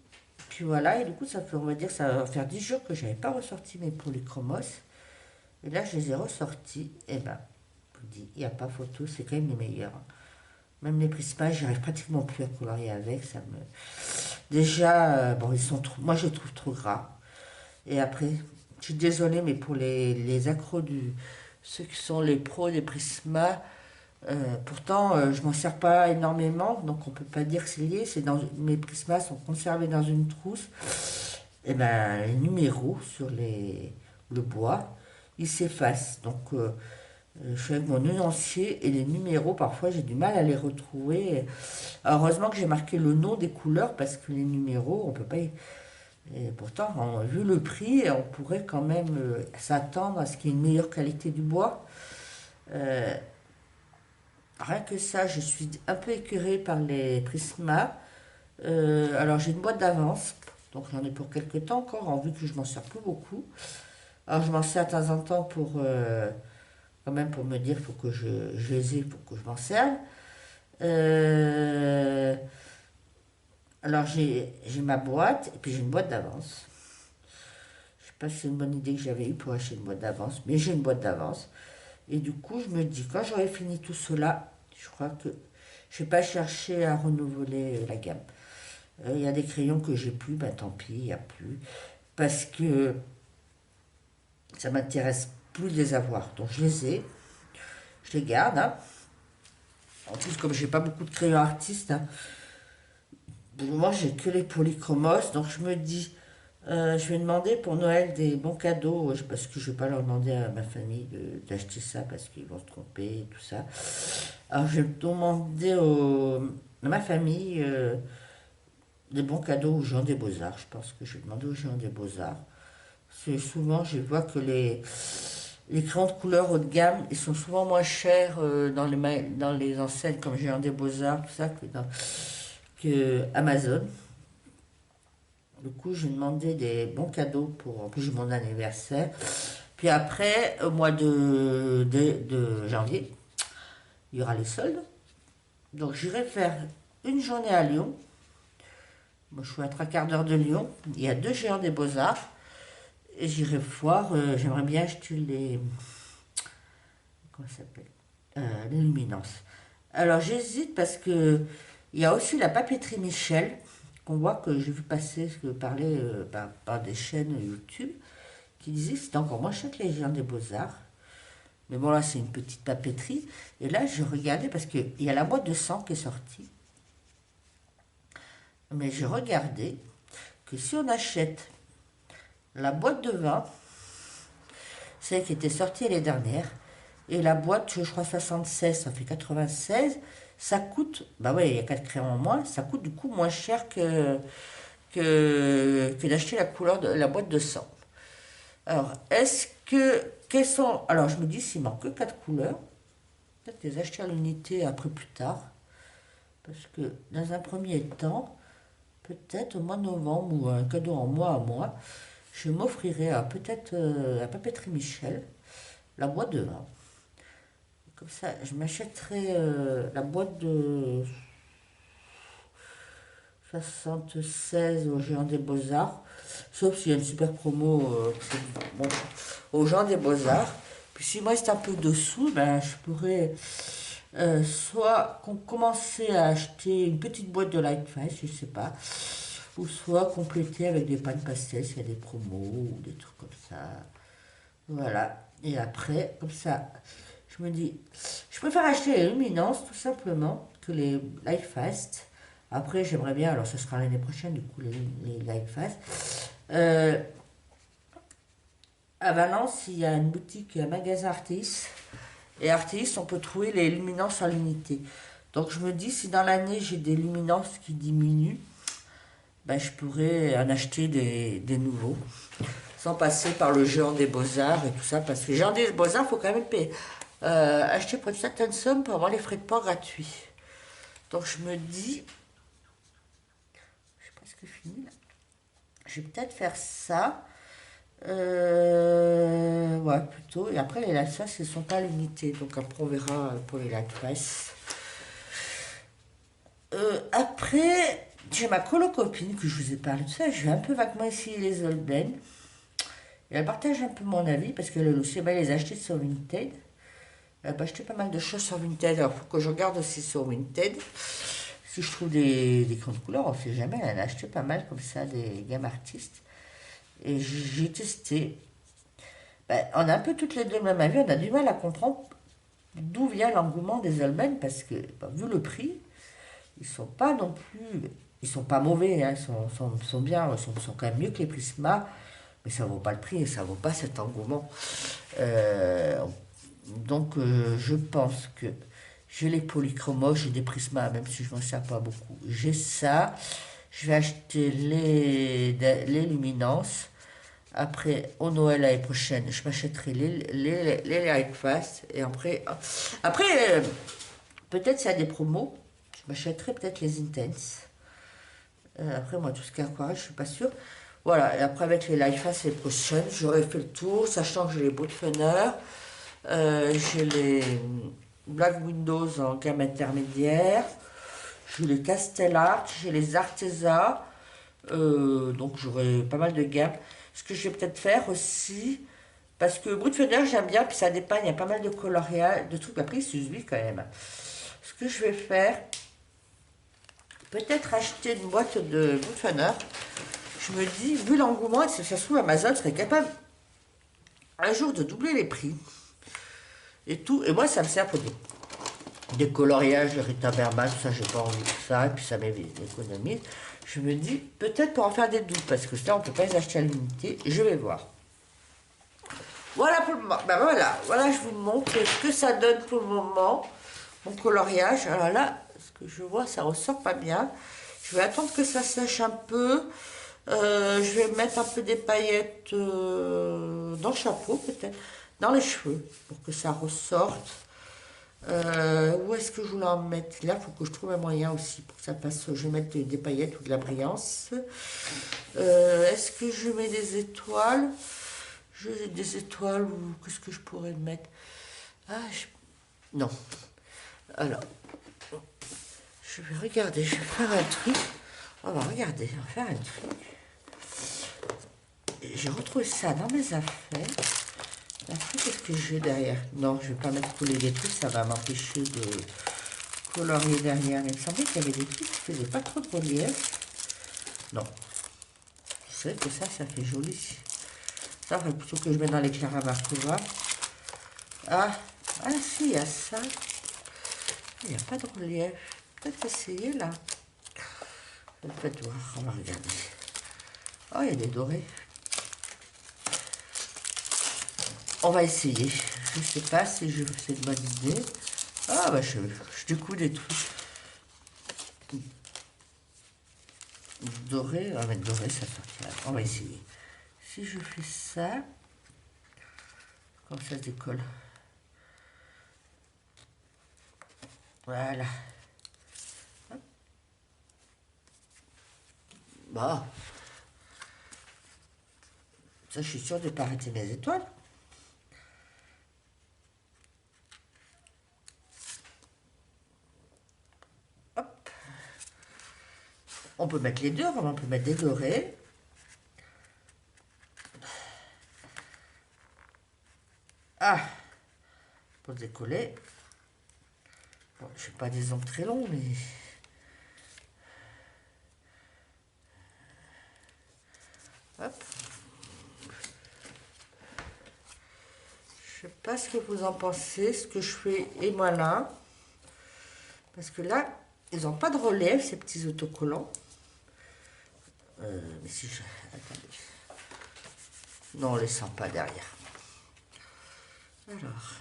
[SPEAKER 1] voilà, et du coup, ça fait, on va dire, ça va faire 10 jours que j'avais pas ressorti mes polychromos. Et là, je les ai ressortis. Et ben, je vous dis, il n'y a pas photo, c'est quand même les meilleurs, hein. Même les Prisma, j'arrive pratiquement plus à colorier avec. Déjà, bon, ils sont trop. Moi, je les trouve trop gras. Et après, je suis désolée, mais pour les accros ceux qui sont les pros des Prisma, pourtant, je m'en sers pas énormément, donc on peut pas dire que c'est lié. Mes prismas sont conservés dans une trousse. Et ben, les numéros sur le bois, ils s'effacent. Donc, je suis avec mon nuancier et les numéros, parfois, j'ai du mal à les retrouver. Heureusement que j'ai marqué le nom des couleurs parce que les numéros, on peut pas. Et pourtant, vu le prix, on pourrait quand même s'attendre à ce qu'il y ait une meilleure qualité du bois. Euh, Rien que ça, je suis un peu écœurée par les Prisma. Alors j'ai une boîte d'avance, donc j'en ai pour quelques temps encore, en vue que je m'en sers plus beaucoup. Alors je m'en sers de temps en temps pour quand même pour me dire il faut que je les ai pour que je m'en serve. Euh, alors j'ai ma boîte et puis j'ai une boîte d'avance. Je sais pas si c'est une bonne idée que j'avais eue pour acheter une boîte d'avance, mais j'ai une boîte d'avance. Et du coup, je me dis, quand j'aurai fini tout cela, je crois que je ne vais pas chercher à renouveler la gamme. Il y a des crayons que j'ai plus, ben tant pis, il n'y a plus. Parce que ça m'intéresse plus de les avoir. Donc je les ai, je les garde, hein. En plus, comme j'ai pas beaucoup de crayons artistes, hein, pour le moment j'ai que les polychromos. Donc je me dis, je vais demander pour Noël des bons cadeaux, parce que je ne vais pas leur demander à ma famille d'acheter ça parce qu'ils vont se tromper et tout ça. Alors je vais demander à ma famille des bons cadeaux aux gens des Beaux-Arts. Je pense que je vais demander aux gens des Beaux-Arts. Parce que souvent je vois que les crayons de couleur haut de gamme, ils sont souvent moins chers dans les enseignes comme Géant des Beaux-Arts, tout ça, que Amazon. Du coup, j'ai demandé des bons cadeaux pour en plus de mon anniversaire. Puis après, au mois de janvier, il y aura les soldes. Donc j'irai faire une journée à Lyon. Moi, je suis à 3 quarts d'heure de Lyon. Il y a 2 géants des Beaux-Arts. Et j'irai voir, j'aimerais bien acheter comment ça s'appelle, les luminances. Alors j'hésite parce que il y a aussi la papeterie Michel, qu'on voit que j'ai vu passer, parler par des chaînes YouTube, qui disaient que c'était encore moins cher que les géants des Beaux-Arts. Mais bon, là, c'est une petite papeterie. Et là, je regardais, parce qu'il y a la boîte de sang qui est sortie. Mais je regardais que si on achète la boîte de vin, celle qui était sortie l'année dernière, et la boîte, je crois 76, ça fait 96, ça coûte, bah ouais, il y a 4 crayons en moins, ça coûte du coup moins cher que d'acheter la couleur de la boîte de 100. Alors, quels sont... Alors, je me dis, s'il manque que 4 couleurs, peut-être les acheter à l'unité après plus tard. Parce que, dans un premier temps, peut-être au mois de novembre, ou un cadeau en mois à moi, je m'offrirai peut-être à Papeterie Michel, la boîte de vin. Comme ça, je m'achèterai la boîte de 76 au Géant des Beaux-Arts, sauf s'il y a une super promo bon, au Géant des Beaux-Arts. Puis s'il me reste un peu de sous, ben, je pourrais soit commencer à acheter une petite boîte de Lightfast, je sais pas, ou soit compléter avec des pâtes pastel s'il y a des promos ou des trucs comme ça. Voilà. Et après, comme ça, je me dis, je préfère acheter les Luminance tout simplement que les Lightfast. Après, j'aimerais bien, alors ce sera l'année prochaine, du coup, les Lightfast. À Valence, il y a une boutique, un magasin Artis. Et Artis, on peut trouver les luminances en l'unité. Donc je me dis, si dans l'année j'ai des luminances qui diminuent, ben, je pourrais en acheter des nouveaux. Sans passer par le Géant des Beaux-Arts et tout ça. Parce que le Géant des Beaux-Arts, il faut quand même payer. Acheter pour une certaine somme pour avoir les frais de port gratuits. Donc je me dis, j'ai presque fini là. Je vais peut-être faire ça. Ouais, plutôt. Et après, les Lightfast, ils sont pas à l'unité. Donc après, on verra pour les Lightfast. Après, j'ai ma colo-copine que je vous ai parlé de ça. Je vais un peu vaguement essayer les Holden. Et elle partage un peu mon avis parce qu'elle aussi elle les a achetés sur Vinted. Elle a acheté pas mal de choses sur Vinted. Alors, il faut que je regarde aussi sur Vinted. Si je trouve des grandes couleurs, on ne sait jamais. Elle a acheté pas mal comme ça, des gammes artistes. Et j'ai testé. Ben, on a un peu toutes les deux le même avis. On a du mal à comprendre d'où vient l'engouement des Holden parce que, ben, vu le prix, ils sont pas non plus. Ils sont pas mauvais, hein, sont bien, sont quand même mieux que les Prisma, mais ça vaut pas le prix et ça vaut pas cet engouement. Donc je pense que j'ai les polychromos, j'ai des Prisma, même si je m'en sers pas beaucoup. J'ai ça. Je vais acheter les luminances. Après, au Noël l'année prochaine, je m'achèterai les Lightfast. Et après, peut-être s'il y a des promos, je m'achèterai peut-être les Intense. Après, moi, tout ce qui est aquarelle, je suis pas sûre. Voilà, et après, avec les Lightfast les prochaines, j'aurais fait le tour, sachant que j'ai les Bootfunner, j'ai les Black Windows en gamme intermédiaire, j'ai les Castellart, j'ai les Arteza, donc j'aurai pas mal de gammes. Ce que je vais peut-être faire aussi, parce que Bootfunner, j'aime bien, puis ça dépanne, il y a pas mal de coloriage, de trucs, après, il s'use quand même. Ce que je vais faire, peut-être acheter une boîte de Bootfunner. Je me dis, vu l'engouement, si ça se trouve, Amazon serait capable un jour de doubler les prix. Et tout. Et moi, ça me sert pour des coloriages, de Rita Berman, tout ça, j'ai pas envie de ça. Et puis ça m'économise. Je me dis, peut-être pour en faire des doubles, parce que ça, on ne peut pas les acheter à l'unité. Je vais voir. Voilà pour le moment. Ben voilà, je vous montre ce que ça donne pour le moment. Mon coloriage. Alors là, ce que je vois, ça ressort pas bien. Je vais attendre que ça sèche un peu. Je vais mettre un peu des paillettes dans le chapeau, peut-être, dans les cheveux, pour que ça ressorte. Où est-ce que je voulais en mettre? Là, il faut que je trouve un moyen aussi pour que ça passe. Je vais mettre des paillettes ou de la brillance. Est-ce que je mets des étoiles? J'ai des étoiles ou qu'est-ce que je pourrais mettre? Non. Alors, je vais regarder, je vais faire un truc. On va regarder, on va faire un truc. J'ai retrouvé ça dans mes affaires. Après, qu'est-ce que j'ai derrière? Non, je ne vais pas mettre couler des trucs, ça va m'empêcher de colorier derrière. Il me semblait qu'il y avait des trucs qui faisaient pas trop de relief. Non. C'est vrai que ça fait joli. Ça, plutôt que je mets dans l'éclair à Marcova. Ah, si, il y a ça. Il n'y a pas de relief. Peut-être essayer là. Peut-être voir, on va regarder. Oh, il y a des dorés. On va essayer. Je ne sais pas si c'est une bonne idée. Ah, bah je découvre des trucs. doré. On va mettre doré, ça sortira. On va essayer. Si je fais ça, comment ça se décolle? Voilà. Hop. Bon. Ça, je suis sûre de ne pas arrêter mes étoiles. Hop. On peut mettre les deux, on peut mettre des dorés. Ah, pour décoller. Bon, je n'ai pas des ongles très longs, mais... Hop. Je sais pas ce que vous en pensez, ce que je fais et moi là. Parce que là, ils n'ont pas de relief, ces petits autocollants. Mais si je... Attendez. Non, on les sent pas derrière. Alors...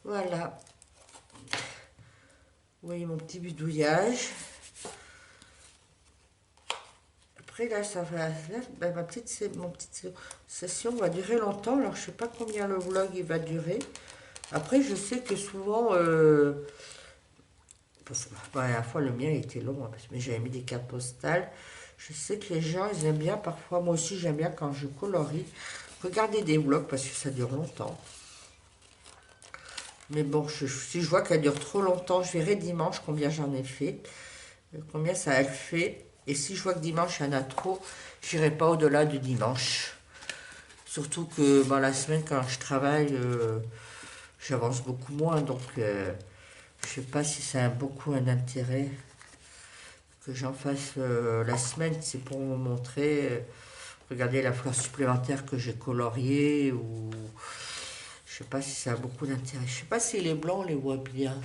[SPEAKER 1] Voilà. Vous voyez mon petit bidouillage. Après là, ça va. Là, ben, mon petite session va durer longtemps. Alors je sais pas combien le vlog il va durer. Après, je sais que souvent, à la fois le mien était long, hein, mais j'avais mis des cartes postales. Je sais que les gens ils aiment bien parfois. Moi aussi j'aime bien quand je colorie. Regarder des vlogs parce que ça dure longtemps. Mais bon, si je vois qu'elle dure trop longtemps, je verrai dimanche combien j'en ai fait, combien ça a fait. Et si je vois que dimanche, il y en a trop, je n'irai pas au-delà du dimanche. Surtout que ben, la semaine, quand je travaille, j'avance beaucoup moins. Donc, je ne sais pas si ça a beaucoup un intérêt que j'en fasse la semaine. C'est pour me montrer, regardez la fleur supplémentaire que j'ai coloriée ou... Je sais pas si ça a beaucoup d'intérêt. Je sais pas si les blancs on les voit bien.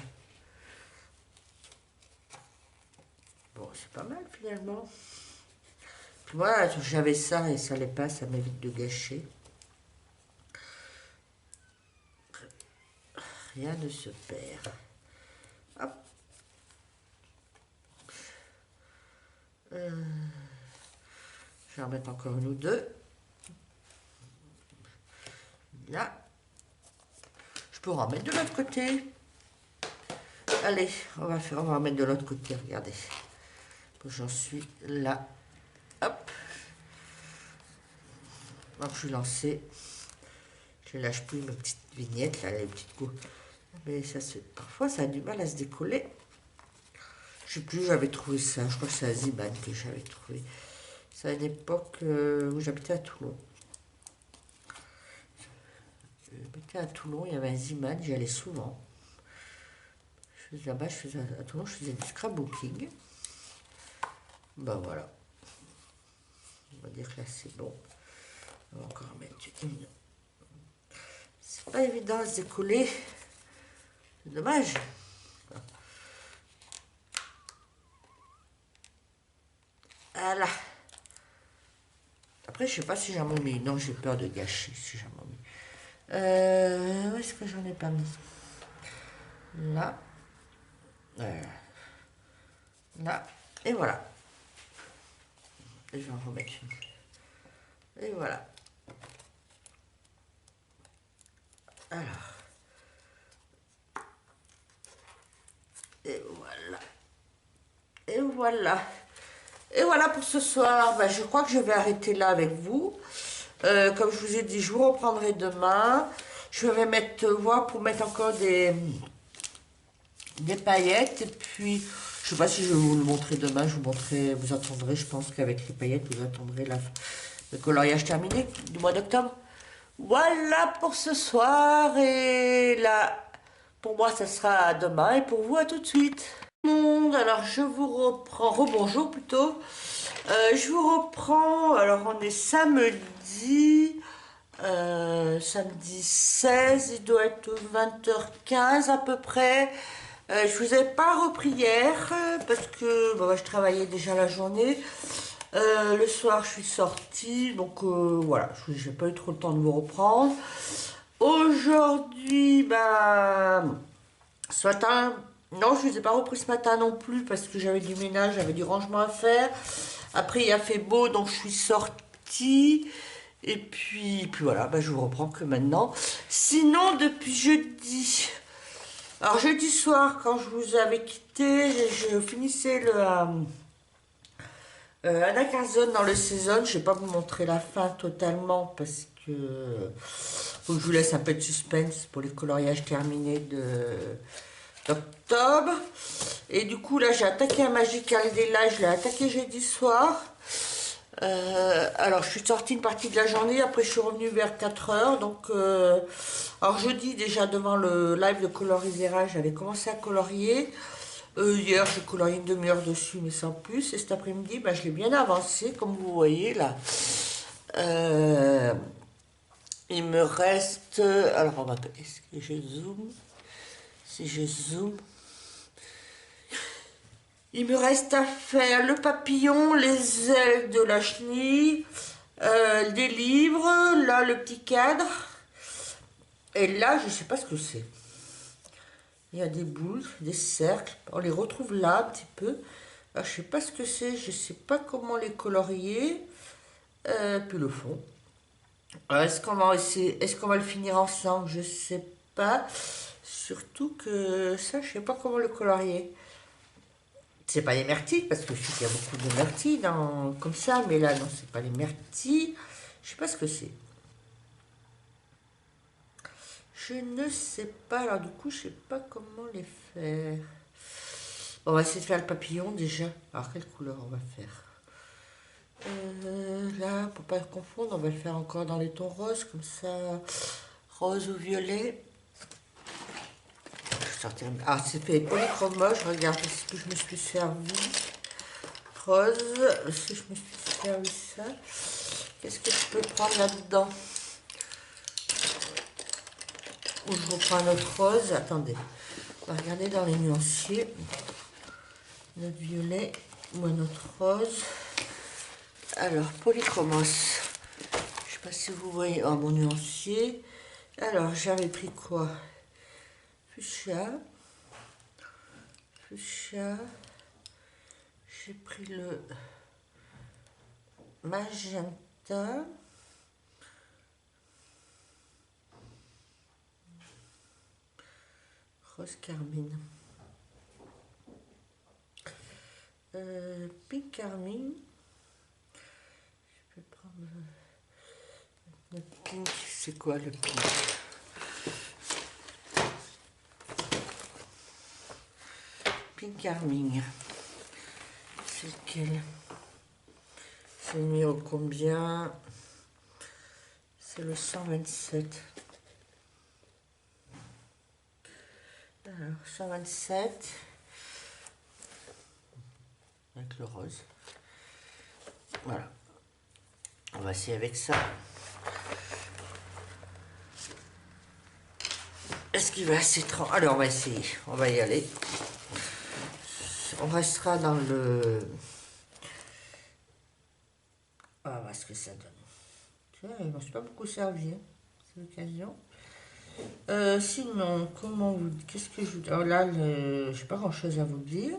[SPEAKER 1] Bon, c'est pas mal finalement. Puis moi, j'avais ça et ça l'est pas, ça m'évite de gâcher. Rien ne se perd. Hop. Je vais en mettre encore une ou deux. Là. Je peux en mettre de l'autre côté. Allez, on va en mettre de l'autre côté, regardez. J'en suis là. Hop. Donc je suis lancée. Je lâche plus mes petites vignettes, là, les petites coups. Mais ça parfois ça a du mal à se décoller. Je sais plus où j'avais trouvé ça. Je crois que c'est à Ziban que j'avais trouvé. C'est à une époque où j'habitais à Toulon. J'habitais à Toulon, il y avait un Ziman, j'y allais souvent. Là-bas, à Toulon, je faisais du scrapbooking. Ben voilà. On va dire que là, c'est bon. On va encore mettre une. C'est pas évident à se décoller. C'est dommage. Voilà. Après, je sais pas si j'en ai mis. Non, j'ai peur de gâcher si j'en ai mis. Où est-ce que j'en ai pas mis? Là. Là. Et voilà. Et je vais en remettre une. Et voilà. Alors. Et voilà. Et voilà. Et voilà pour ce soir. Ben, je crois que je vais arrêter là avec vous. Comme je vous ai dit, je vous reprendrai demain. Je vais mettre, voir pour mettre encore des paillettes. Et puis, je sais pas si je vais vous le montrer demain. Je vous montrerai, vous attendrez, je pense qu'avec les paillettes, vous attendrez le coloriage terminé du mois d'octobre. Voilà pour ce soir. Et là, pour moi, ça sera demain. Et pour vous, à tout de suite. Alors, je vous reprends. Rebonjour plutôt. Je vous reprends. Alors, on est samedi. Samedi 16, il doit être 20h15 à peu près. Je vous ai pas repris hier parce que bon, je travaillais déjà la journée. Le soir, je suis sortie, donc voilà, je n'ai pas eu trop le temps de vous reprendre. Aujourd'hui, bah, ce matin, non, je ne vous ai pas repris ce matin non plus parce que j'avais du ménage, j'avais du rangement à faire. Après, il a fait beau, donc je suis sortie. Et puis voilà, bah, je vous reprends que maintenant. Sinon, depuis jeudi, alors jeudi soir, quand je vous avais quitté, je finissais le Anna Carzone dans le saison. Je ne vais pas vous montrer la fin totalement parce que faut que je vous laisse un peu de suspense pour les coloriages terminés d'octobre. Et du coup, là, j'ai attaqué un Magical Daylight, je l'ai attaqué jeudi soir. Alors, je suis sortie une partie de la journée, après je suis revenue vers 4h. Donc, alors jeudi, déjà devant le live de colorisera, j'avais commencé à colorier. Hier, j'ai colorié une demi-heure dessus, mais sans plus. Et cet après-midi, bah, je l'ai bien avancé, comme vous voyez là. Euh, il me reste. Alors, on va. Est-ce que je zoome? Si je zoome. Il me reste à faire le papillon, les ailes de la chenille, des livres, là le petit cadre. Et là, je ne sais pas ce que c'est. Il y a des boules, des cercles. On les retrouve là un petit peu. Alors, je ne sais pas ce que c'est, je ne sais pas comment les colorier. Puis le fond. Est-ce qu'on va essayer, est-ce qu'on va le finir ensemble? Je ne sais pas. Surtout que ça, je ne sais pas comment le colorier. C'est pas les myrtilles, parce que je sais qu'il y a beaucoup de myrtilles comme ça, mais là, non, c'est pas les myrtilles. Je sais pas ce que c'est. Je ne sais pas, alors du coup, je sais pas comment les faire. Bon, on va essayer de faire le papillon déjà. Alors, quelle couleur on va faire? Là, pour pas confondre, on va le faire encore dans les tons roses, comme ça, rose ou violet. Ah, c'est fait polychromos, je regarde ce que je me suis servi. Rose, si je me suis servi ça. Qu'est-ce que je peux prendre là-dedans? Ou je reprends un autre rose. Attendez. On va regarder dans les nuanciers. Notre violet ou un autre rose. Alors, polychromos. Je sais pas si vous voyez. Oh, mon nuancier. Alors, j'avais pris quoi? Fuchsia. Fuchsia. J'ai pris le magenta. Rose carmine. Pink carmine. Je vais prendre le pink. C'est quoi le pink? Pink carmine. C'est lequel? C'est le numéro combien? C'est le 127. Alors, 127. Avec le rose. Voilà. On va essayer avec ça. Est-ce qu'il va assez trop? Alors, on va essayer. On va y aller. On restera dans le... On va voir ce que ça donne. Tu vois, je ne m'en suis pas beaucoup servi. Hein. C'est l'occasion. Sinon, comment vous... Qu'est-ce que je... Alors là, je n'ai pas grand-chose à vous dire.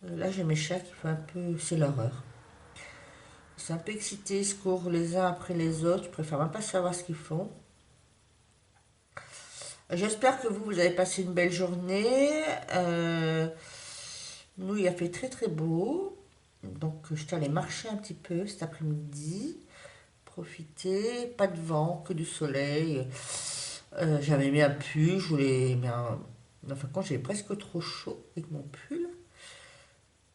[SPEAKER 1] Là, j'ai mes chats qui font un peu... C'est l'horreur. C'est un peu excité, ils se courent les uns après les autres. Je préfère même pas savoir ce qu'ils font. J'espère que vous avez passé une belle journée. Nous, il a fait très très beau. Donc, je suis allée marcher un petit peu cet après-midi. Profiter. Pas de vent, que du soleil. J'avais mis un pull. Je voulais... Mais enfin, quand j'ai presque trop chaud avec mon pull.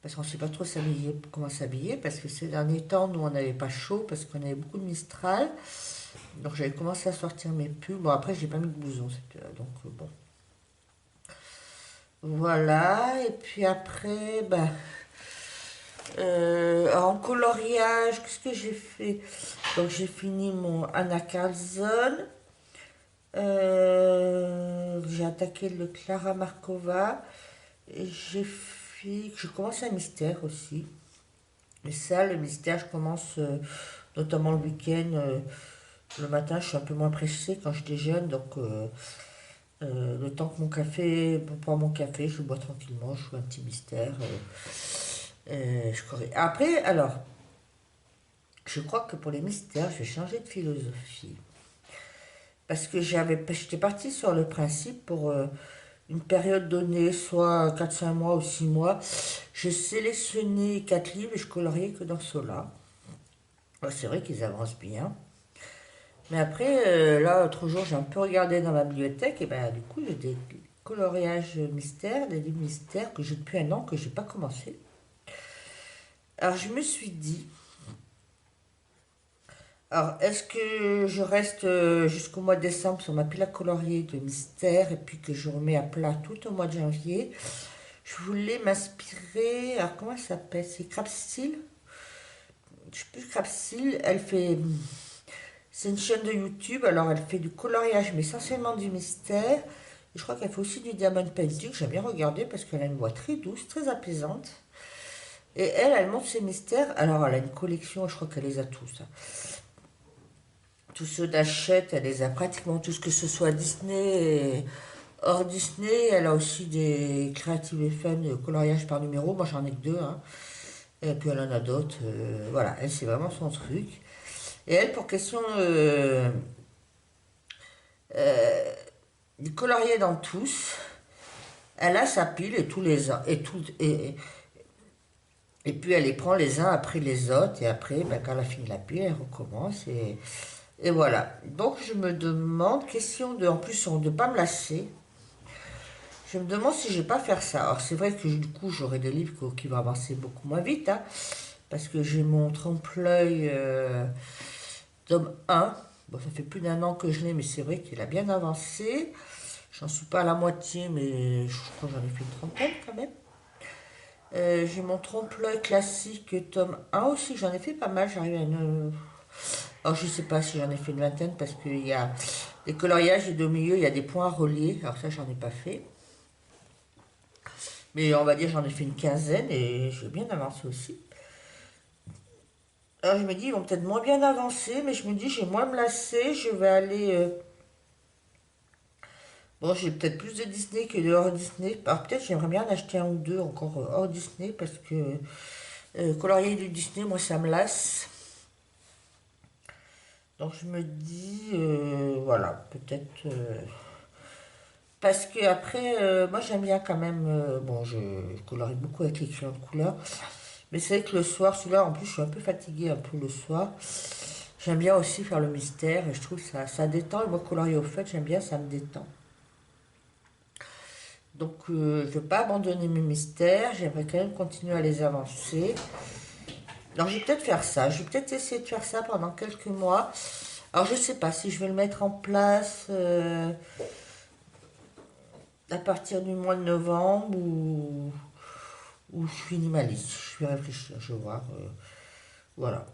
[SPEAKER 1] Parce qu'on ne sait pas trop s'habiller, comment s'habiller. Parce que ces derniers temps, nous, on n'avait pas chaud. Parce qu'on avait beaucoup de Mistral. Donc, j'avais commencé à sortir mes pulls. Bon, après, j'ai pas mis de blouson. Donc, bon. Voilà. Et puis après, ben... En coloriage, qu'est-ce que j'ai fait? Donc j'ai fini mon Anna Carlson. J'ai attaqué le Clara Markova. Et je commence un mystère aussi. Et ça, le mystère, je commence notamment le week-end. Le matin, je suis un peu moins pressée quand je déjeune. Donc le temps que mon café, pour boire mon café, je bois tranquillement. Je joue un petit mystère. Je corrige. Après, alors, je crois que pour les mystères, je vais changer de philosophie. Parce que j'étais partie sur le principe pour une période donnée, soit 4 5 mois ou 6 mois, je sélectionnais 4 livres et je coloriais que dans ceux-là. C'est vrai qu'ils avancent bien. Mais après, là, l'autre jour, j'ai un peu regardé dans ma bibliothèque et ben du coup, il y a des coloriages mystères, des livres mystères que j'ai depuis un an que j'ai pas commencé. Alors je me suis dit, alors est-ce que je reste jusqu'au mois de décembre sur ma pile à colorier de mystère et puis que je remets à plat tout au mois de janvier? Je voulais m'inspirer, alors comment elle s'appelle? C'est Crapsil? Je sais plus, Crapsil, elle fait, c'est une chaîne de YouTube, alors elle fait du coloriage mais essentiellement du mystère. Et je crois qu'elle fait aussi du diamond painting, j'aime bien regarder parce qu'elle a une voix très douce, très apaisante. Et elle montre ses mystères. Alors, elle a une collection, je crois qu'elle les a tous, hein. Tous ceux d'Hachette, elle les a pratiquement tous, que ce soit Disney et hors Disney. Elle a aussi des Creative FM de coloriage par numéro. Moi, j'en ai que deux, hein. Et puis, elle en a d'autres. Voilà, elle, c'est vraiment son truc. Et elle, pour question euh, de colorier dans tous, elle a sa pile et tous les ans. Et puis, elle les prend les uns après les autres. Et après, ben, quand elle a fini la pile, elle recommence. Et voilà. Donc je me demande, question de, en plus de ne pas me lasser, je me demande si je vais pas faire ça. Alors c'est vrai que du coup j'aurai des livres qui vont avancer beaucoup moins vite, hein, parce que j'ai mon trompe-l'œil tome 1. Bon, ça fait plus d'un an que je l'ai, mais c'est vrai qu'il a bien avancé. J'en suis pas à la moitié, mais je crois que j'en ai fait une trentaine quand même. J'ai mon trompe-l'œil classique tome 1 aussi, j'en ai fait pas mal, j'arrive à une... Alors je sais pas si j'en ai fait une vingtaine parce qu'il y a des coloriages et au milieu il y a des points reliés. Alors ça j'en ai pas fait. Mais on va dire j'en ai fait une quinzaine et j'ai bien avancé aussi. Alors je me dis ils vont peut-être moins bien avancer, mais je me dis j'ai moins me lasser, je vais aller... Bon j'ai peut-être plus de Disney que de hors Disney. Alors peut-être j'aimerais bien en acheter un ou deux encore hors Disney parce que colorier du Disney moi ça me lasse. Donc je me dis, voilà, peut-être... parce que après, moi j'aime bien quand même... bon, je colorie beaucoup avec les crayons de couleur. Mais c'est vrai que le soir, celui-là, en plus, je suis un peu fatiguée un peu le soir. J'aime bien aussi faire le mystère et je trouve que ça détend. Et moi, colorier au fait, j'aime bien, ça me détend. Donc, je ne veux pas abandonner mes mystères. J'aimerais quand même continuer à les avancer. Alors, je vais peut-être faire ça. Je vais peut-être essayer de faire ça pendant quelques mois. Alors, je ne sais pas si je vais le mettre en place à partir du mois de novembre ou je suis minimaliste. Je vais réfléchir, je vais voir. Voilà.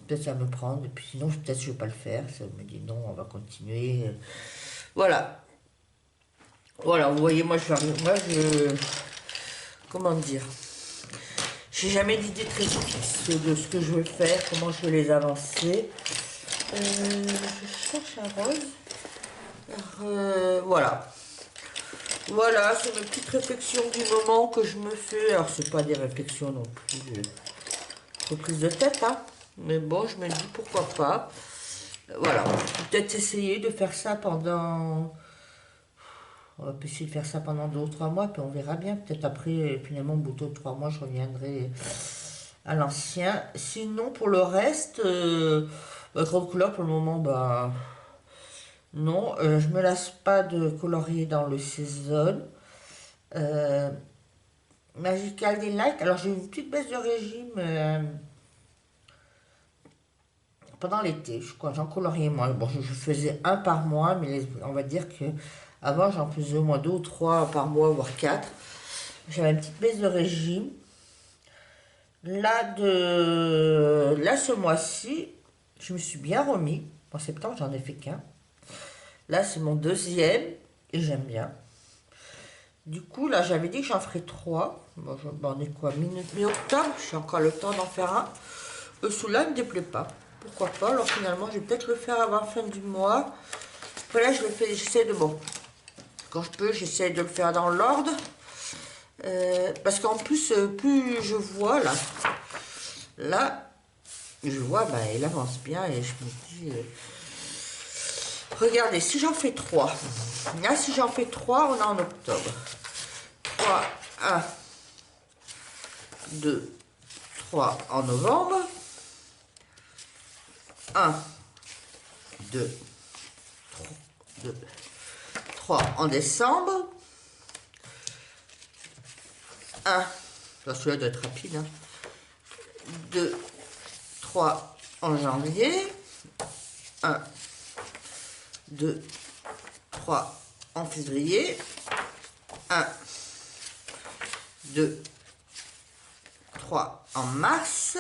[SPEAKER 1] Peut-être ça va me prendre, et puis sinon, peut-être je ne vais pas le faire. Ça me dit non, on va continuer. Voilà. Voilà, vous voyez, comment dire, j'ai jamais d'idée très fixe de ce que je veux faire, comment je veux les avancer. Je cherche un rose. Voilà. Voilà, c'est mes petites réflexions du moment que je me fais. Alors, c'est pas des réflexions non plus trop prise de tête, hein. Mais bon, je me dis pourquoi pas. Voilà, peut-être essayer de faire ça pendant... On va essayer de faire ça pendant 2 ou 3 mois, puis on verra bien. Peut-être après, finalement, au bout de 3 mois, je reviendrai à l'ancien. Sinon, pour le reste, grande couleur, pour le moment, bah... Non, je me lasse pas de colorier dans le saison. Euh, Magical Delight. Alors j'ai eu une petite baisse de régime pendant l'été. Je crois j'en coloriais moins. Bon, je faisais un par mois, mais on va dire que avant j'en faisais au moins 2 ou 3 par mois, voire 4. J'avais une petite baisse de régime. Là, ce mois-ci, je me suis bien remis. En septembre, j'en ai fait qu'un. Là, c'est mon deuxième et j'aime bien. Du coup, là, j'avais dit que j'en ferais trois. Bon, on est quoi, mi-octobre? J'ai encore le temps d'en faire un. Celui-là ne me déplaît pas. Pourquoi pas? Alors finalement, je vais peut-être le faire avant la fin du mois. Après là, je le fais, j'essaie de, bon, quand je peux, j'essaie de le faire dans l'ordre. Parce qu'en plus, plus je vois, là, je vois, bah, il avance bien et je me dis... regardez, si j'en fais trois, là, si j'en fais trois, on est en octobre. 3, 1, 2, 3 en novembre. 1, 2, 2, 3 en décembre. 1, celui-là doit être rapide, hein. 2, 3 en janvier. 1, 2, 3 en février. 1, 2, 3 en mars.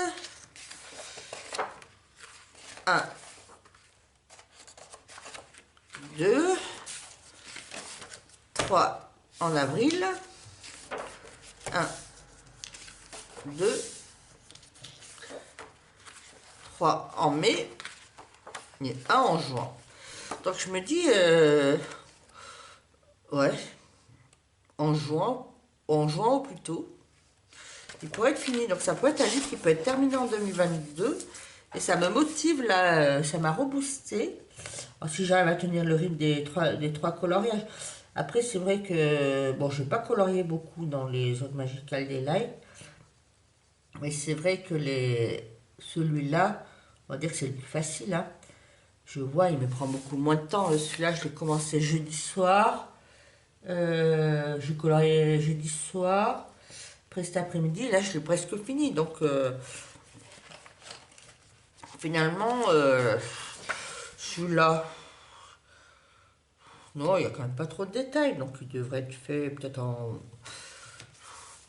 [SPEAKER 1] 1, 2, 3 en avril. 1, 2, 3 en mai et 1 en juin. Donc je me dis, ouais, en juin au plus tôt, il pourrait être fini. Donc ça peut être un livre qui peut être terminé en 2022. Et ça me motive là, ça m'a reboosté. Alors, si j'arrive à tenir le rythme des trois coloriages. Après, c'est vrai que, bon, je ne vais pas colorier beaucoup dans les autres Magical Daylight. Mais c'est vrai que celui-là, on va dire que c'est le plus facile, hein. Je vois, il me prend beaucoup moins de temps. Celui-là, je l'ai commencé jeudi soir. Je colorié jeudi soir. Après cet après-midi, là, je l'ai presque fini. Donc, finalement, celui-là, non, il n'y a quand même pas trop de détails. Donc, il devrait être fait peut-être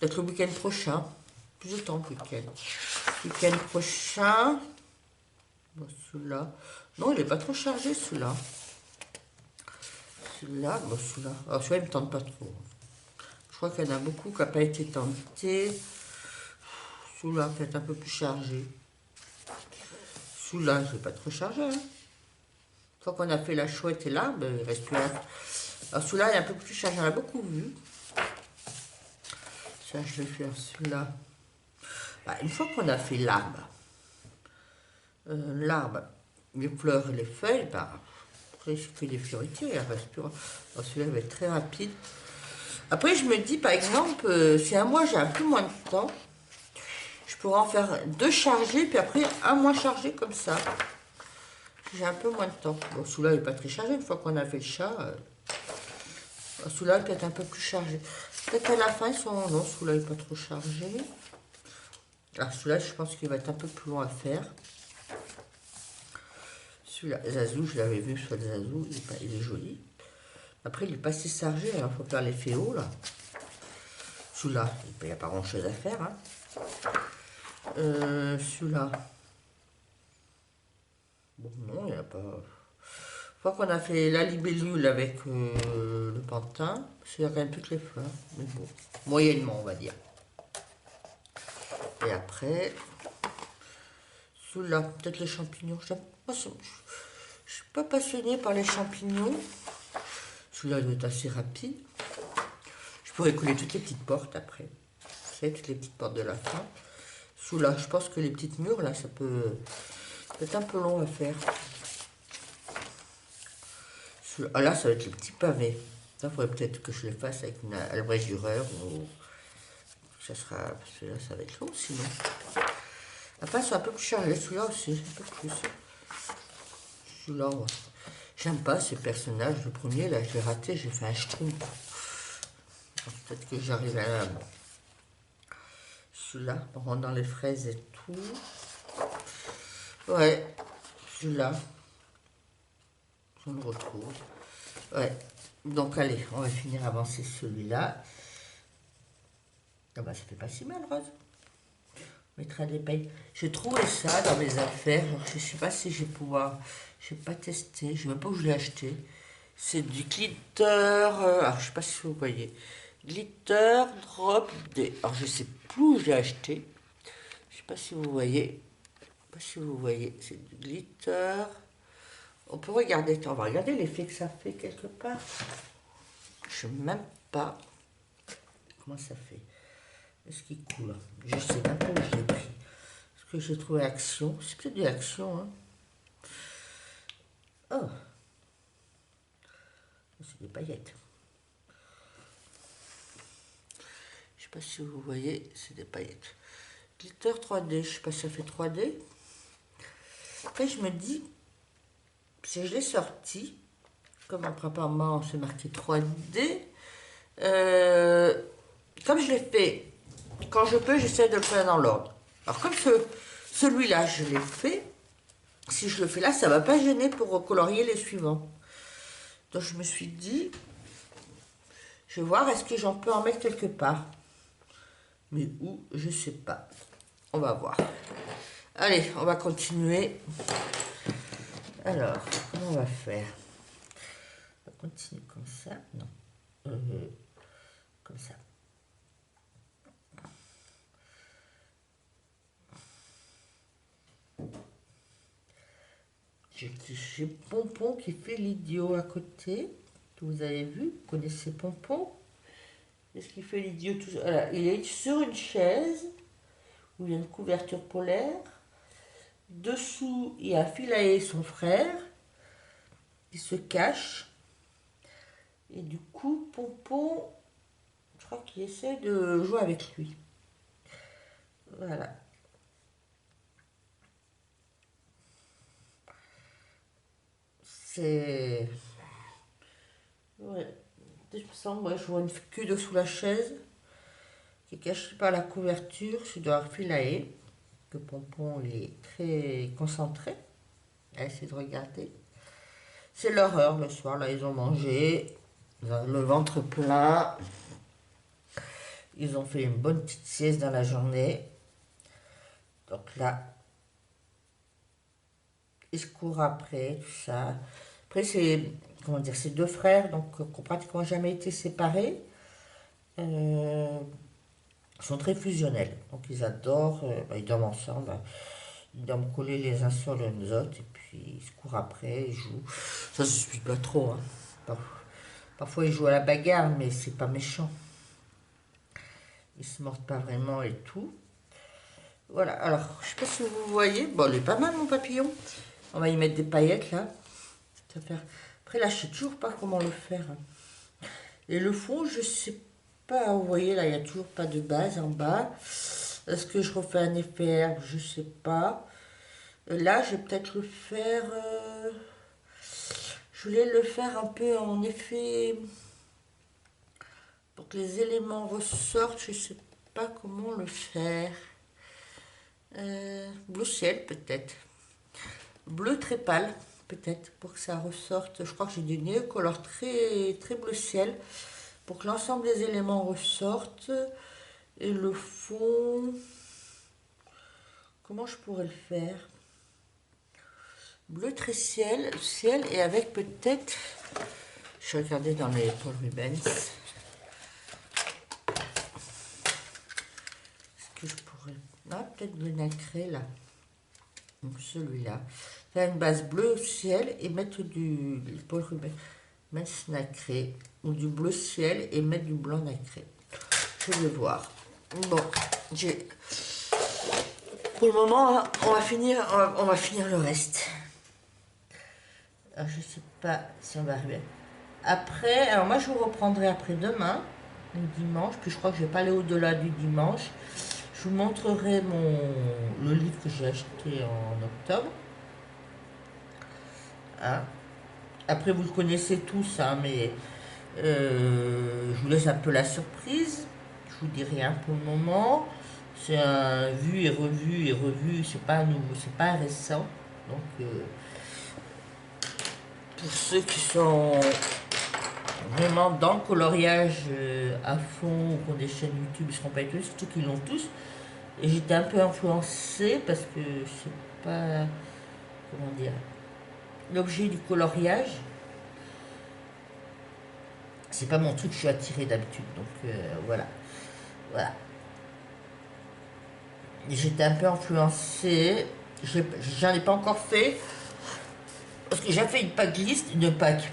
[SPEAKER 1] le week-end prochain. Plus de temps que le week-end. Week-end prochain. Bon, celui-là. Non, il n'est pas trop chargé, celui-là. Celui-là, bon, celui-là. Alors, celui-là, il ne me tente pas trop. Je crois qu'il y en a beaucoup qui n'ont pas été tentés. Celui-là, peut-être un peu plus chargé. Celui-là, je ne vais pas trop chargé. Hein. Une fois qu'on a fait la chouette et l'arbre, il reste plus là. Alors, celui-là, il est un peu plus chargé. On a beaucoup vu. Ça, je vais faire celui-là. Bah, une fois qu'on a fait l'arbre, les fleurs et les feuilles, bah, après, je fais des fioritures, il reste plus. Alors, celui-là va être très rapide. Après, je me dis, par exemple, si un mois j'ai un peu moins de temps, je pourrais en faire deux chargés, puis après un moins chargé comme ça. J'ai un peu moins de temps. Bon, celui-là, il n'est pas très chargé. Une fois qu'on a fait le chat, celui-là, il peut être un peu plus chargé. Peut-être à la fin, ils sont... Non, celui-là, il n'est pas trop chargé. Alors, celui-là, je pense qu'il va être un peu plus long à faire. Celui-là, Zazou, je l'avais vu sur le Zazou, il est joli. Après, il est pas si chargé, alors il faut faire l'effet haut, là. Celui-là, il n'y a pas grand-chose à faire, hein. Celui-là. Bon, non, il n'y a pas... Une fois qu'on a fait la libellule avec le pantin, c'est quand même toutes les fleurs. Mais bon, moyennement, on va dire. Et après, celui-là, peut-être les champignons. Je ne suis pas passionnée par les champignons. Celui-là doit être assez rapide. Je pourrais coller toutes les petites portes après. Vous savez, toutes les petites portes de la fin. Celui-là, je pense que les petites murs, là, ça peut être un peu long à faire. Ah là, ça va être le petit pavé. Ça, faudrait peut-être que je le fasse avec une albrégureur ou... Ça sera... Parce que là, ça va être long, sinon. Après, c'est un peu plus chargé. Celui-là aussi, un peu plus. Celui-là, j'aime pas ces personnages. Le premier, là, je l'ai raté. J'ai fait un schtroumpf. Peut-être que j'arrive à... Celui-là, on rentre dans les fraises et tout. Ouais, celui-là. On le retrouve. Ouais. Donc, allez, on va finir avancer celui-là. Ah bah, ça fait pas si mal, Rose. Mettra des paillettes. J'ai trouvé ça dans mes affaires. Alors, je ne sais pas si je vais pouvoir. Je n'ai pas testé. Je ne sais même pas où je l'ai acheté. C'est du glitter. Alors, je ne sais pas si vous voyez. Glitter Drop D. Alors, je ne sais plus où je l'ai acheté. Je ne sais pas si vous voyez. Je sais pas si vous voyez. C'est du glitter. On peut regarder. On va regarder l'effet que ça fait quelque part. Je ne sais même pas comment ça fait. Est-ce qu'il coule? Je sais même pas où je l'ai pris. Est-ce que j'ai trouvé Action? C'est peut-être de l'Action, hein. Oh, c'est des paillettes. Je sais pas si vous voyez, c'est des paillettes. Glitter 3D, je sais pas si ça fait 3D. Après, je me dis, si je l'ai sorti, comme apparemment c'est marqué 3D, comme je l'ai fait, quand je peux, j'essaie de le faire dans l'ordre. Alors comme celui-là, je l'ai fait, si je le fais là, ça ne va pas gêner pour recolorier les suivants. Donc je me suis dit, je vais voir, est-ce que j'en peux en mettre quelque part. Mais où, je ne sais pas. On va voir. Allez, on va continuer. Alors, comment on va faire? On va continuer comme ça. Non. Comme ça. J'ai Pompon qui fait l'idiot à côté. Vous avez vu, vous connaissez Pompon? Qu'est-ce qu'il fait l'idiot tout seul? Voilà, il est sur une chaise où il y a une couverture polaire. Dessous, il y a Philae, son frère, qui se cache. Et du coup, Pompon, je crois qu'il essaie de jouer avec lui. Voilà. C'est... Ouais. Je sens, moi, je vois une queue dessous la chaise, qui est cachée par la couverture. Je dois avoir Philae, que Pompon il est très concentré. À essayer de regarder. C'est leur heure le soir, là, ils ont mangé. Ils ont le ventre plein. Ils ont fait une bonne petite sieste dans la journée. Donc là, ils se courent après, tout ça. Après, c'est, comment dire, c'est deux frères, donc qui n'ont pratiquement jamais été séparés. Ils sont très fusionnels. Donc ils adorent, ils dorment ensemble. Ils dorment collés les uns sur les autres. Et puis ils se courent après, ils jouent. Ça, je ne suis pas trop. Hein. Parfois, ils jouent à la bagarre, mais c'est pas méchant. Ils se mordent pas vraiment et tout. Voilà, alors, je sais pas si vous voyez. Bon, il est pas mal, mon papillon. On va y mettre des paillettes, là. Ça va faire... Après, là, je sais toujours pas comment le faire. Et le fond, je sais pas. Vous voyez, là, il n'y a toujours pas de base en bas. Est-ce que je refais un effet herbe? Je sais pas. Là, je vais peut-être le faire... Je voulais le faire un peu en effet... Pour que les éléments ressortent, je sais pas comment le faire. Bleu ciel, peut-être. Bleu très pâle, peut-être, pour que ça ressorte. Je crois que j'ai du néocolor très, très bleu ciel, pour que l'ensemble des éléments ressortent. Et le fond, comment je pourrais le faire? Bleu très ciel, et avec peut-être, je vais regarder dans les Paul Rubens. Est-ce que je pourrais... Ah, peut-être bleu nacré, là. Donc celui-là. Faire une base bleu ciel et mettre du Paul Rubens nacré, ou du bleu ciel et mettre du blanc nacré. Je vais voir. Bon, j'ai... Pour le moment, hein, on va finir le reste. Alors, je sais pas si on va arriver. Après, alors moi je vous reprendrai après demain, le dimanche, puis je crois que je vais pas aller au-delà du dimanche. Je vous montrerai le livre que j'ai acheté en octobre. Hein. Après, vous le connaissez tous, hein, mais je vous laisse un peu la surprise. Je vous dis rien pour le moment. C'est un vu et revu. C'est pas nouveau, c'est pas récent. Donc, pour ceux qui sont vraiment dans le coloriage à fond ou qui ont des chaînes YouTube, ils seront pas étonnés, surtout qu'ils l'ont tous. Et j'étais un peu influencée parce que c'est pas, comment dire, l'objet du coloriage, c'est pas mon truc, je suis attirée d'habitude. Donc voilà, voilà. J'étais un peu influencée. J'en ai pas encore fait. Parce que j'ai fait une pack liste, une pack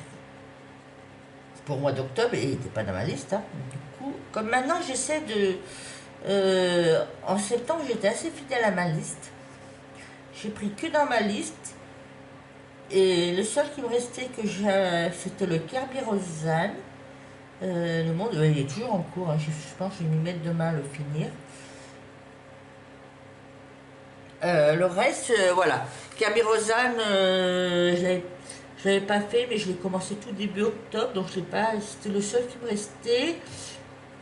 [SPEAKER 1] pour le mois d'octobre et il n'était pas dans ma liste, hein. Du coup, comme maintenant j'essaie de. En septembre, j'étais assez fidèle à ma liste. J'ai pris que dans ma liste. Et le seul qui me restait, c'était le Kirby Rosanne. Le monde, il est toujours en cours, hein. Je pense que je vais m'y mettre demain à le finir. Le reste, voilà. Kirby Rosanne, je l'avais pas fait, mais je l'ai commencé tout début octobre, donc je sais pas, c'était le seul qui me restait.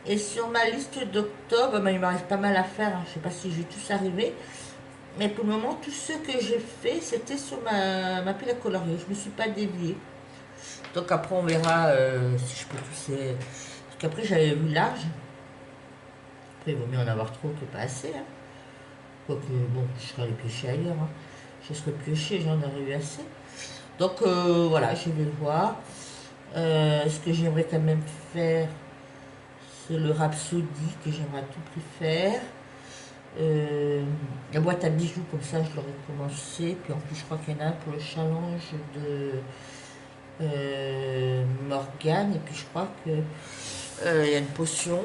[SPEAKER 1] Et sur ma liste d'octobre, ben, il me reste pas mal à faire, hein. Je sais pas si je vais tous arriver. Mais pour le moment, tout ce que j'ai fait, c'était sur ma pile à colorier. Je me suis pas déviée. Donc après, on verra si je peux tous les... Parce qu'après, j'avais vu large. Après, il vaut mieux en avoir trop que pas assez, hein. Quoique, bon, je serais allé piocher ailleurs, hein. Je serais pioché, j'en aurais eu assez. Donc voilà, je vais voir. Ce que j'aimerais quand même faire, c'est le Rhapsody que j'aimerais à tout prix faire. La boîte à bijoux, comme ça, je l'aurais commencé. Puis en plus, je crois qu'il y en a un pour le challenge de Morgane. Et puis je crois que il y a une potion.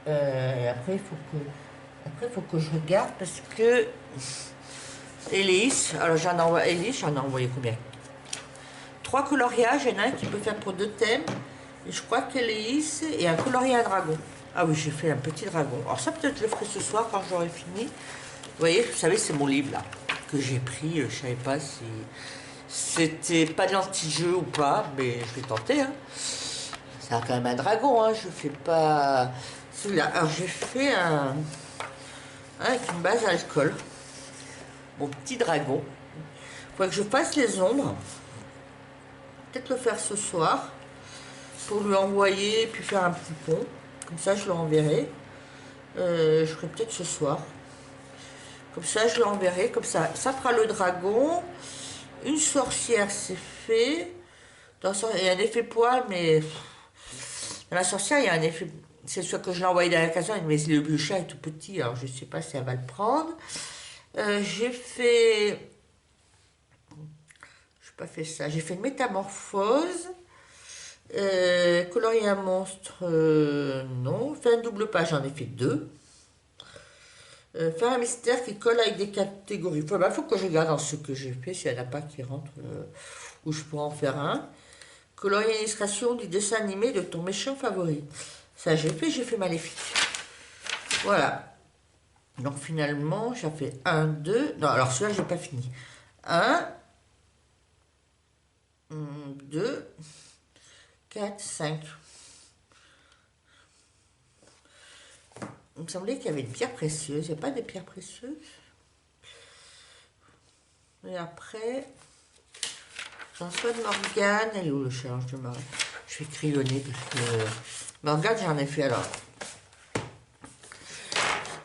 [SPEAKER 1] Et après, il faut que je regarde parce que Élise, alors j'en ai envoyé combien? 3 coloriages, il y en a un qui peut faire pour 2 thèmes. Et je crois qu'Élise et un colorier à dragon. Ah oui, j'ai fait un petit dragon. Alors ça, peut-être je le ferai ce soir quand j'aurai fini. Vous voyez, vous savez, c'est mon livre là, que j'ai pris. Je ne savais pas si c'était pas de l'anti-jeu ou pas, mais je vais tenter, hein. C'est quand même un dragon, hein. Je fais pas celui-là. Alors j'ai fait un avec une base à alcool. Mon petit dragon. Il faut que je fasse les ombres. Peut-être le faire ce soir pour lui envoyer puis faire un petit pont. Comme ça, je l'enverrai. Je ferai peut-être ce soir. Comme ça, je l'enverrai. Comme ça, ça fera le dragon. Une sorcière, c'est fait. Il y a un effet poil, mais dans la sorcière, il y a un effet. C'est sûr que je l'ai envoyé dans la caserne, mais le chat est tout petit, alors je ne sais pas si elle va le prendre. J'ai fait. Je n'ai pas fait ça. J'ai fait une métamorphose. Colorier un monstre, non. Faire une double page, j'en ai fait 2. Faire un mystère qui colle avec des catégories. Enfin, faut que je regarde dans ce que j'ai fait, s'il n'y en a pas qui rentrent, où je pourrais en faire un. Colorier l'illustration du dessin animé de ton méchant favori. Ça, j'ai fait Maléfique. Voilà. Donc finalement, j'ai fait 1, 2. Non, alors celui-là, j'ai pas fini. 1, 2, 4, 5. Il me semblait qu'il y avait une pierre précieuse. Il n'y a pas de pierres précieuses. Et après, François de Morgane. Elle est où le challenge de Morgane? Je vais crayonner parce que Morgane, j'en ai fait alors.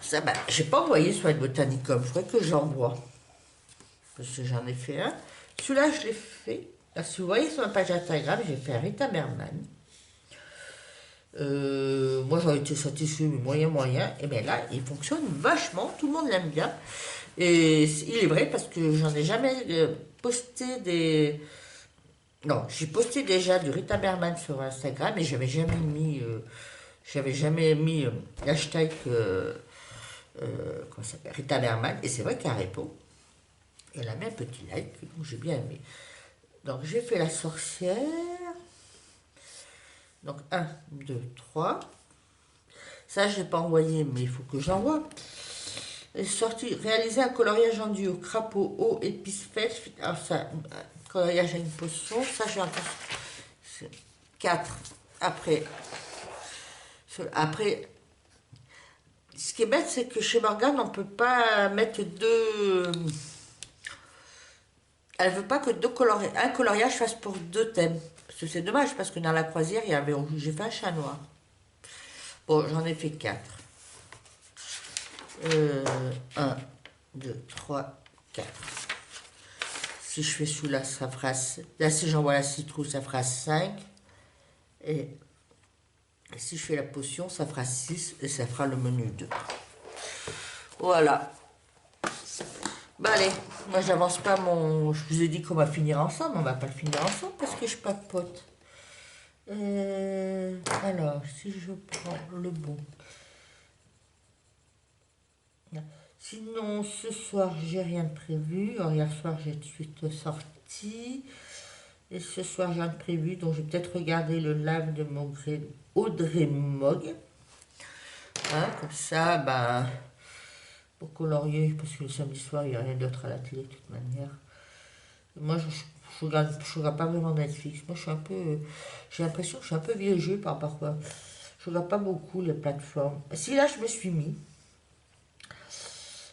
[SPEAKER 1] Ça, j'ai pas envoyé sur le Botanicum. Il faudrait que j'envoie. Parce que j'en ai fait un. Celui-là, je l'ai fait. Là, si vous voyez sur ma page Instagram, j'ai fait un Rita Merman. Moi, j'aurais été satisfait, mais moyen. Et bien là, il fonctionne vachement. Tout le monde l'aime bien. Et il est vrai parce que j'en ai jamais posté des... Non, j'ai posté déjà du Rita Merman sur Instagram et j'avais jamais mis l'hashtag comment ça s'appelle, Rita Merman. Et c'est vrai qu'elle répond. Elle a mis un petit like, donc j'ai bien aimé. Donc j'ai fait la sorcière. Donc 1, 2, 3. Ça, je n'ai pas envoyé, mais il faut que j'envoie. Réaliser un coloriage en duo. Crapaud, eau, épices, fèche. Alors ça, coloriage à une potion. Ça, j'ai encore 4. Après, ce qui est bête, c'est que chez Morgane, on ne peut pas mettre deux... Elle veut pas que un coloriage fasse pour 2 thèmes. Parce que c'est dommage, parce que dans la croisière, j'ai fait un chat noir. Bon, j'en ai fait 4. 1, 2, 3, 4. Si je fais celui-là, ça fera... Là, si j'envoie la citrouille, ça fera 5. Et si je fais la potion, ça fera 6 et ça fera le menu 2. Voilà. Bah allez, moi j'avance pas mon... Je vous ai dit qu'on va finir ensemble, on va pas le finir ensemble parce que je papote. Alors, si je prends le bon. Sinon, ce soir, j'ai rien de prévu. Alors, hier soir, j'ai tout de suite sorti. Et ce soir, j'ai rien de prévu. Donc, je vais peut-être regarder le live de mon Audrey Mogg. Hein, comme ça, ben, pour colorier, parce que le samedi soir, il n'y a rien d'autre à la télé, de toute manière. Moi, je regarde pas vraiment Netflix. Moi, je suis un peu... J'ai l'impression que je suis un peu vieux jeu par parfois. Je regarde pas beaucoup les plateformes. Si, là, je me suis mis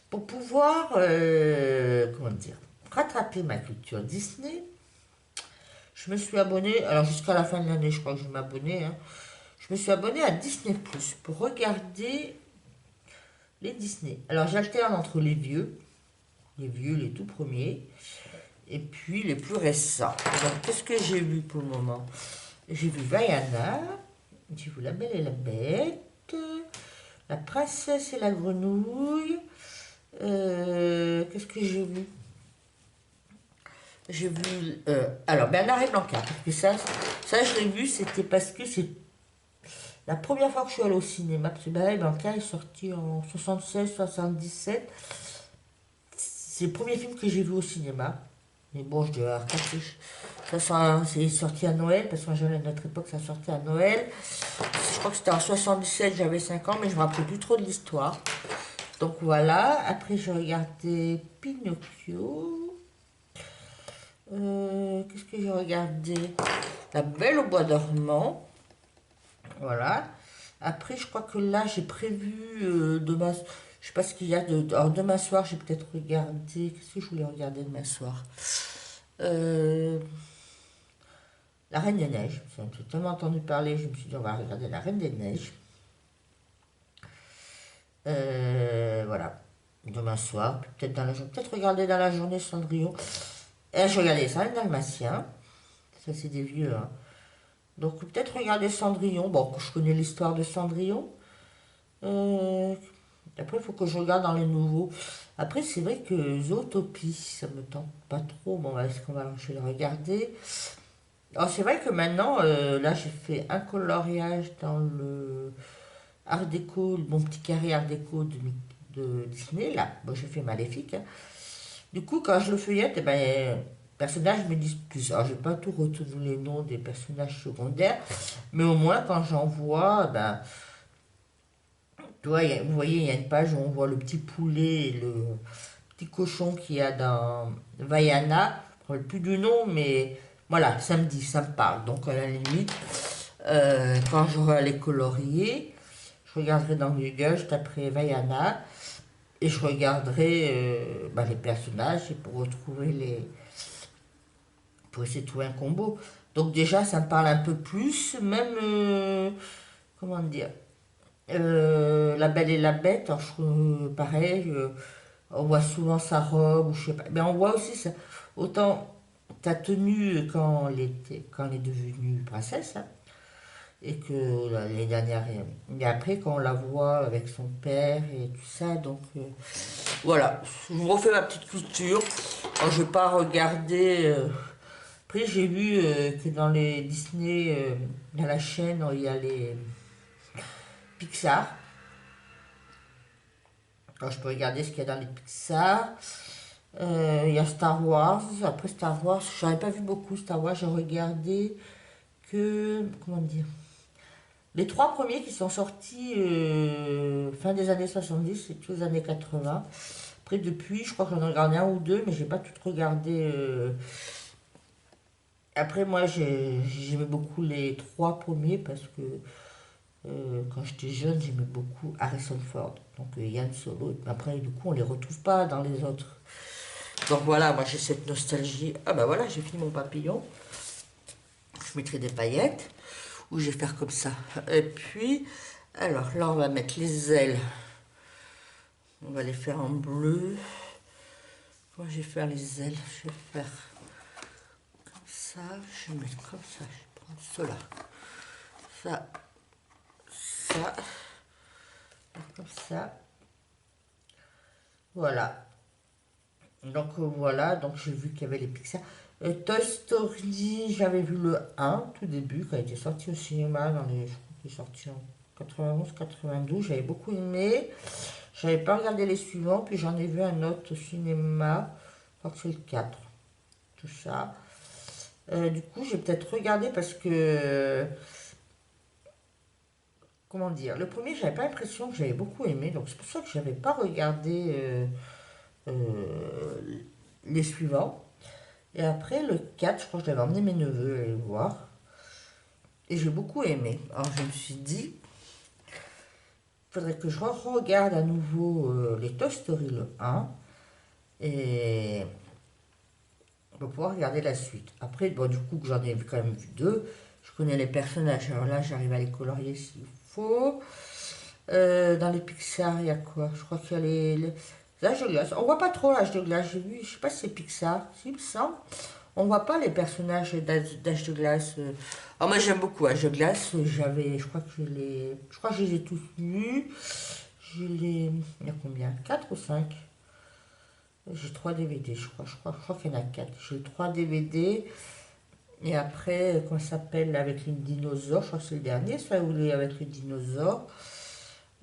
[SPEAKER 1] pour pouvoir, comment dire, rattraper ma culture Disney. Je me suis abonné, alors jusqu'à la fin de l'année, je crois que je vais m'abonner. Hein. Je me suis abonné à Disney Plus pour regarder les Disney. Alors j'alterne entre les tout premiers, et puis les plus récents. Donc qu'est-ce que j'ai vu pour le moment? J'ai vu Vaiana, j'ai vu La Belle et la Bête, La Princesse et la Grenouille. Qu'est-ce que j'ai vu? J'ai vu... alors, Bernard et Blanca. Parce que ça je l'ai vu, c'était parce que c'est la première fois que je suis allée au cinéma. Parce que Bernard et Blanca est sorti en 76-77. C'est le premier film que j'ai vu au cinéma. Mais bon, je devais avoir 4. C'est sorti à Noël, parce qu'à notre époque, ça sortait à Noël. Je crois que c'était en 77, j'avais 5 ans, mais je ne me rappelle plus trop de l'histoire. Donc voilà, après j'ai regardé Pinocchio. Qu'est-ce que j'ai regardé? La Belle au bois dormant. Voilà. Après, je crois que là, j'ai prévu demain. Je sais pas ce qu'il y a de. Alors, demain soir, j'ai peut-être regardé. Qu'est-ce que je voulais regarder demain soir? La Reine des Neiges. J'ai tellement entendu parler, je me suis dit, on va regarder La Reine des Neiges. Voilà. Demain soir, peut-être dans la journée. Peut-être regarder dans la journée Cendrillon. Et je regardais ça, les Dalmatiens. Ça, c'est des vieux. Hein. Donc, peut-être regarder Cendrillon. Bon, je connais l'histoire de Cendrillon. Après, il faut que je regarde dans les nouveaux. Après, c'est vrai que Zootopie, ça me tente pas trop. Bon, est-ce qu'on va, je vais le regarder. Alors, c'est vrai que maintenant, là, j'ai fait un coloriage dans le Art déco, mon petit carré Art déco de Disney. Là, bon, j'ai fait Maléfique. Hein. Du coup, quand je le feuillette, eh ben, les personnages me disent plus. Alors, je n'ai pas tout retenu les noms des personnages secondaires, mais au moins, quand j'en vois, ben, tu vois, vous voyez, il y a une page où on voit le petit poulet et le petit cochon qu'il y a dans Vaiana. Je ne me rappelle plus du nom, mais voilà, ça me dit, ça me parle. Donc, à la limite, quand j'aurai à les colorier, je regarderai dans Google, je taperai Vaiana. Et je regarderai les personnages et pour retrouver les... pour essayer de trouver un combo. Donc déjà, ça me parle un peu plus, même... comment dire La Belle et la Bête, alors, pareil, on voit souvent sa robe, ou je sais pas. Mais on voit aussi ça. Autant ta tenue quand elle est devenue princesse, hein, et que les dernières... Et après, quand on la voit avec son père et tout ça, donc... voilà, je vous refais ma petite culture. Alors, je vais pas regarder... Après, j'ai vu que dans les Disney, dans la chaîne, il y a les Pixar. Alors, je peux regarder ce qu'il y a dans les Pixar. Il y a Star Wars. Après Star Wars, j'avais pas vu beaucoup Star Wars. J'ai regardé que... Comment dire? Les 3 premiers qui sont sortis fin des années 70 et tous les années 80. Après, depuis, je crois que j'en ai regardé un ou deux, mais j'ai pas tout regardé. Après, moi, j'aimais beaucoup les 3 premiers parce que quand j'étais jeune, j'aimais beaucoup Harrison Ford. Donc, Yann Solo. Après, du coup, on les retrouve pas dans les autres. Donc voilà, moi j'ai cette nostalgie. Ah bah voilà, j'ai fini mon papillon. Je mettrai des paillettes. Ou je vais faire comme ça. Et puis, alors là, on va mettre les ailes On va les faire en bleu. Moi, je vais faire les ailes. Je vais faire comme ça. Je vais mettre comme ça. Je vais prendre cela. Ça. Ça. Comme ça. Voilà. Donc voilà. Donc j'ai vu qu'il y avait les Pixar. Toy Story, j'avais vu le 1 tout début quand il était sorti au cinéma. Je crois qu'il est sorti en 91-92. J'avais beaucoup aimé. J'avais pas regardé les suivants. Puis j'en ai vu un autre au cinéma. Je crois que c'est le 4. Tout ça. Du coup, j'ai peut-être regardé parce que, comment dire, le premier, j'avais pas l'impression que j'avais beaucoup aimé, donc c'est pour ça que j'avais pas regardé les suivants. Et après, le 4, je crois que j'avais emmené mes neveux à aller le voir. Et j'ai beaucoup aimé. Alors je me suis dit, il faudrait que je regarde à nouveau les Toy Story le 1. Et pour pouvoir regarder la suite. Après, bon, du coup, que j'en ai quand même vu deux. Je connais les personnages. Alors là, j'arrive à les colorier s'il faut. Dans les Pixar, il y a quoi? Je crois qu'il y a les l'âge de glace. On voit pas trop l'âge de glace. J'ai vu, je sais pas si c'est Pixar. Si, il me semble. On voit pas les personnages d'âge de glace. Alors moi, j'aime beaucoup Âge de glace. Je crois que je les ai tous vus. Il y a combien? 4 ou 5? J'ai 3 DVD, je crois qu'il y en a 4. J'ai 3 DVD. Et après, comment ça s'appelle, avec les dinosaures, je crois que c'est le dernier, soit où il est avec les dinosaures.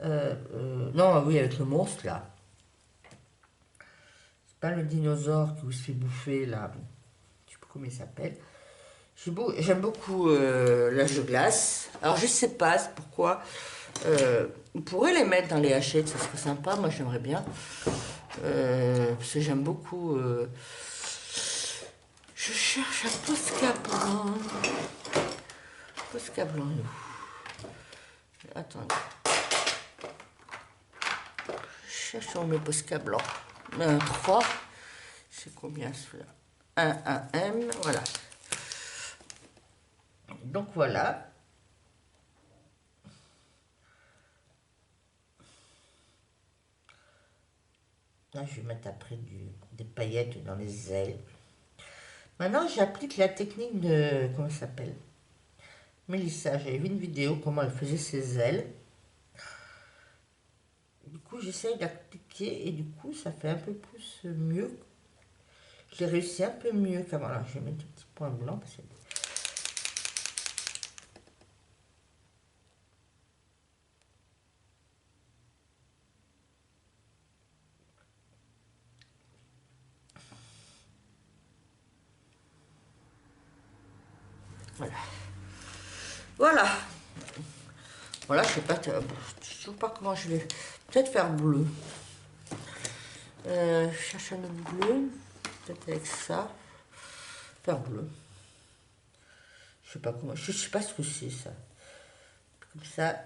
[SPEAKER 1] Non, oui, avec le monstre, là. C'est pas le dinosaure qui se fait bouffer, là. Je sais pas comment il s'appelle. J'aime beaucoup l'âge de glace. Alors, je sais pas pourquoi. On pourrait les mettre dans les hachettes, ça serait sympa. Moi, j'aimerais bien. Parce que j'aime beaucoup. Je cherche un Posca blanc. Posca blanc, nous. Attendez. Cherchons mes Posca blancs. 3. C'est combien cela? 1 M. Voilà. Donc voilà. Là, je vais mettre après des paillettes dans les ailes. Maintenant, j'applique la technique de... Comment ça s'appelle? Mélissa. J'avais vu une vidéo, comment elle faisait ses ailes. Du coup, j'essaye d'appliquer et du coup, ça fait un peu plus mieux. J'ai réussi un peu mieux qu'avant. Alors, je vais mettre un petit point blanc parce que... Voilà. Voilà. Voilà, je sais pas, je sais pas comment je vais. Peut-être faire bleu. Je cherche un autre bleu. Peut-être avec ça. Faire bleu. Je sais pas comment. Je sais pas ce que c'est ça. Comme ça,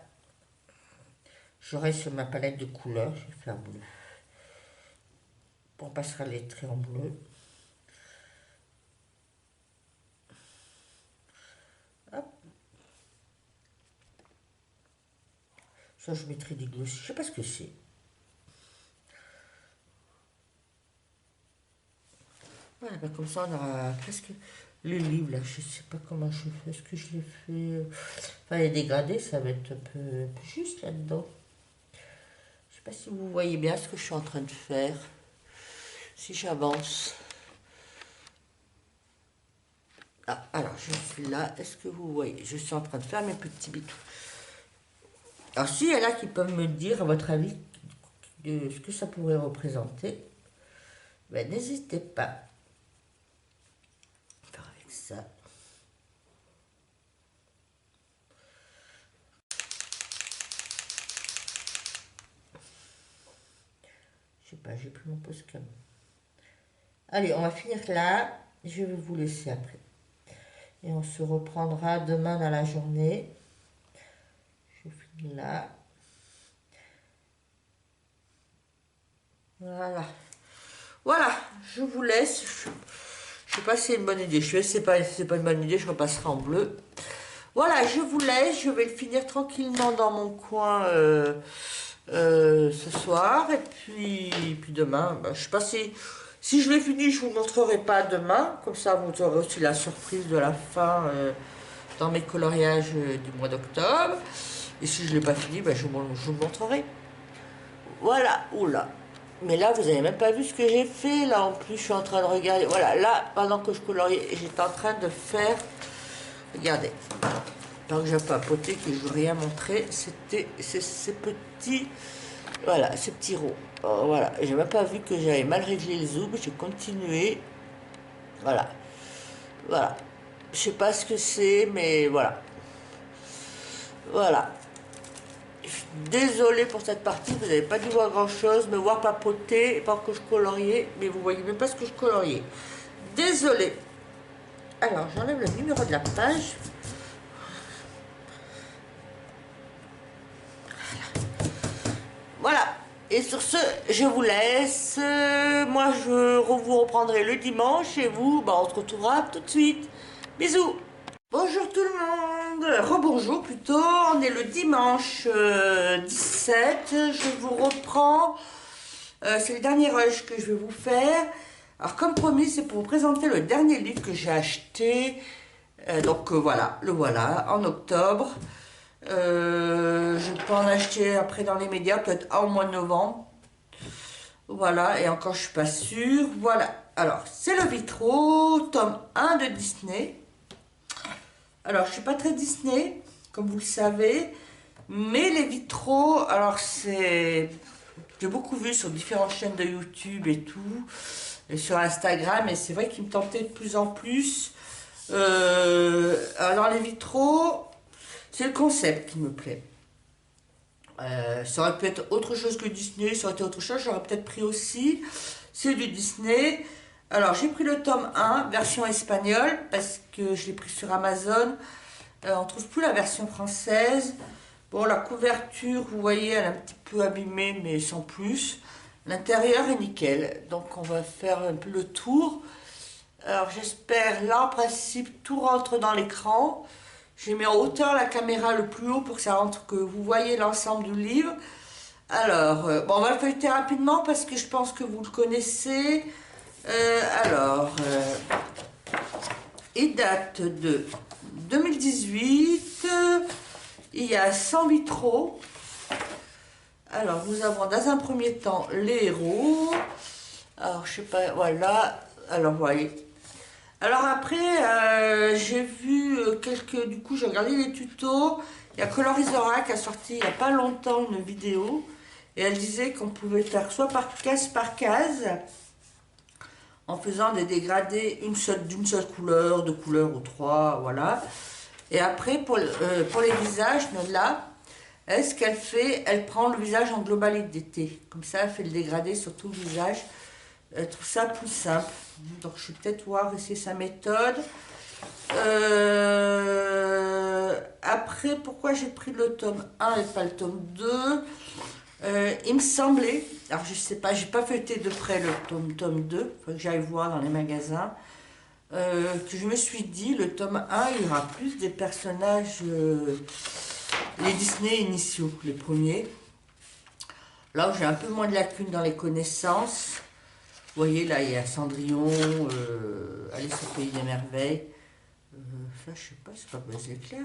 [SPEAKER 1] j'aurai sur ma palette de couleurs. Je vais faire bleu. On passera les traits en bleu. Hop. Ça, je mettrai des glosses. Je sais pas ce que c'est. Voilà, ben comme ça, on aura presque le livre, là. Je sais pas comment je fais. Est-ce que je l'ai fait... Enfin, les dégradés, ça va être un peu juste là-dedans. Je sais pas si vous voyez bien ce que je suis en train de faire. Si j'avance. Ah, alors, je suis là. Est-ce que vous voyez? Je suis en train de faire mes petits bitous. Alors, s'il y en a qui peuvent me dire, à votre avis, de ce que ça pourrait représenter, ben, n'hésitez pas. Faire avec ça. Je sais pas, j'ai plus mon Posca. Allez, on va finir là. Je vais vous laisser après. Et on se reprendra demain dans la journée. Je finis là. Voilà. Voilà, je vous laisse. Je sais pas si c'est une bonne idée. Je sais pas si c'est pas une bonne idée, je repasserai en bleu. Voilà, je vous laisse. Je vais le finir tranquillement dans mon coin ce soir. Et puis demain, bah, je sais pas si je l'ai fini, je vous montrerai pas demain. Comme ça, vous aurez aussi la surprise de la fin dans mes coloriages du mois d'octobre. Et si je l'ai pas fini, bah, je vous montrerai. Voilà, oula. Mais là, vous avez même pas vu ce que j'ai fait. Là, en plus, je suis en train de regarder. Voilà, là, pendant que je coloriais, j'étais en train de faire... Regardez. Tant que j'ai papoté, que je ne veux rien montrer, c'était ces petits... Voilà, ces petits rots. Oh, voilà, j'ai même pas vu que j'avais mal réglé le zoom. J'ai continué. Voilà. Voilà. Je sais pas ce que c'est, mais voilà. Voilà. Désolée pour cette partie, vous n'avez pas dû voir grand chose, me voir papoter, pas que je coloriais, mais vous voyez même pas ce que je coloriais. Désolée. Alors, j'enlève le numéro de la page. Voilà. Et sur ce, je vous laisse. Moi, vous reprendrai le dimanche et vous, bah, on se retrouvera tout de suite. Bisous. Bonjour tout le monde, rebonjour plutôt, on est le dimanche 17, je vous reprends, c'est le dernier rush que je vais vous faire. Alors comme promis, c'est pour vous présenter le dernier livre que j'ai acheté, voilà, le voilà, en octobre. Je peux en acheter après dans les médias, peut-être au mois de novembre. Voilà, et encore je suis pas sûre. Voilà, alors c'est le Vitro, tome 1 de Disney. Alors, je suis pas très Disney, comme vous le savez, mais les vitraux, alors j'ai beaucoup vu sur différentes chaînes de YouTube et tout, et sur Instagram, et c'est vrai qu'ils me tentaient de plus en plus. Alors, les vitraux, c'est le concept qui me plaît. Ça aurait pu être autre chose que Disney, ça aurait été autre chose, j'aurais peut-être pris aussi. C'est du Disney. Alors, j'ai pris le tome 1, version espagnole, parce que je l'ai pris sur Amazon. On ne trouve plus la version française. Bon, la couverture, vous voyez, elle est un petit peu abîmée, mais sans plus. L'intérieur est nickel. Donc, on va faire un peu le tour. Alors, j'espère, là, en principe, tout rentre dans l'écran. J'ai mis en hauteur la caméra le plus haut pour que ça rentre, que vous voyez l'ensemble du livre. Alors, bon, on va le feuilleter rapidement parce que je pense que vous le connaissez. Il date de 2018. Il y a 100 vitraux. Alors, nous avons dans un premier temps les héros. Alors, je sais pas, voilà. Alors, voyez. Alors après, j'ai vu du coup, j'ai regardé les tutos. Il y a Colorizora qui a sorti il n'y a pas longtemps une vidéo. Et elle disait qu'on pouvait faire soit par case, en faisant des dégradés d'une seule couleur, deux couleurs ou trois, voilà. Et après, pour les visages, là, ce qu'elle fait, elle prend le visage en globalité. Comme ça, elle fait le dégradé sur tout le visage. Elle trouve ça plus simple. Donc, je vais peut-être voir essayer sa méthode. Après, pourquoi j'ai pris le tome 1 et pas le tome 2? Il me semblait, alors je sais pas, j'ai pas feuilleté de près le tome 2, faut que j'aille voir dans les magasins, que je me suis dit, le tome 1, il y aura plus des personnages, les Disney initiaux, les premiers. Là où j'ai un peu moins de lacunes dans les connaissances, vous voyez, là, il y a Cendrillon, Alice au Pays des Merveilles. Ça, je sais pas, c'est pas Buzz l'éclair.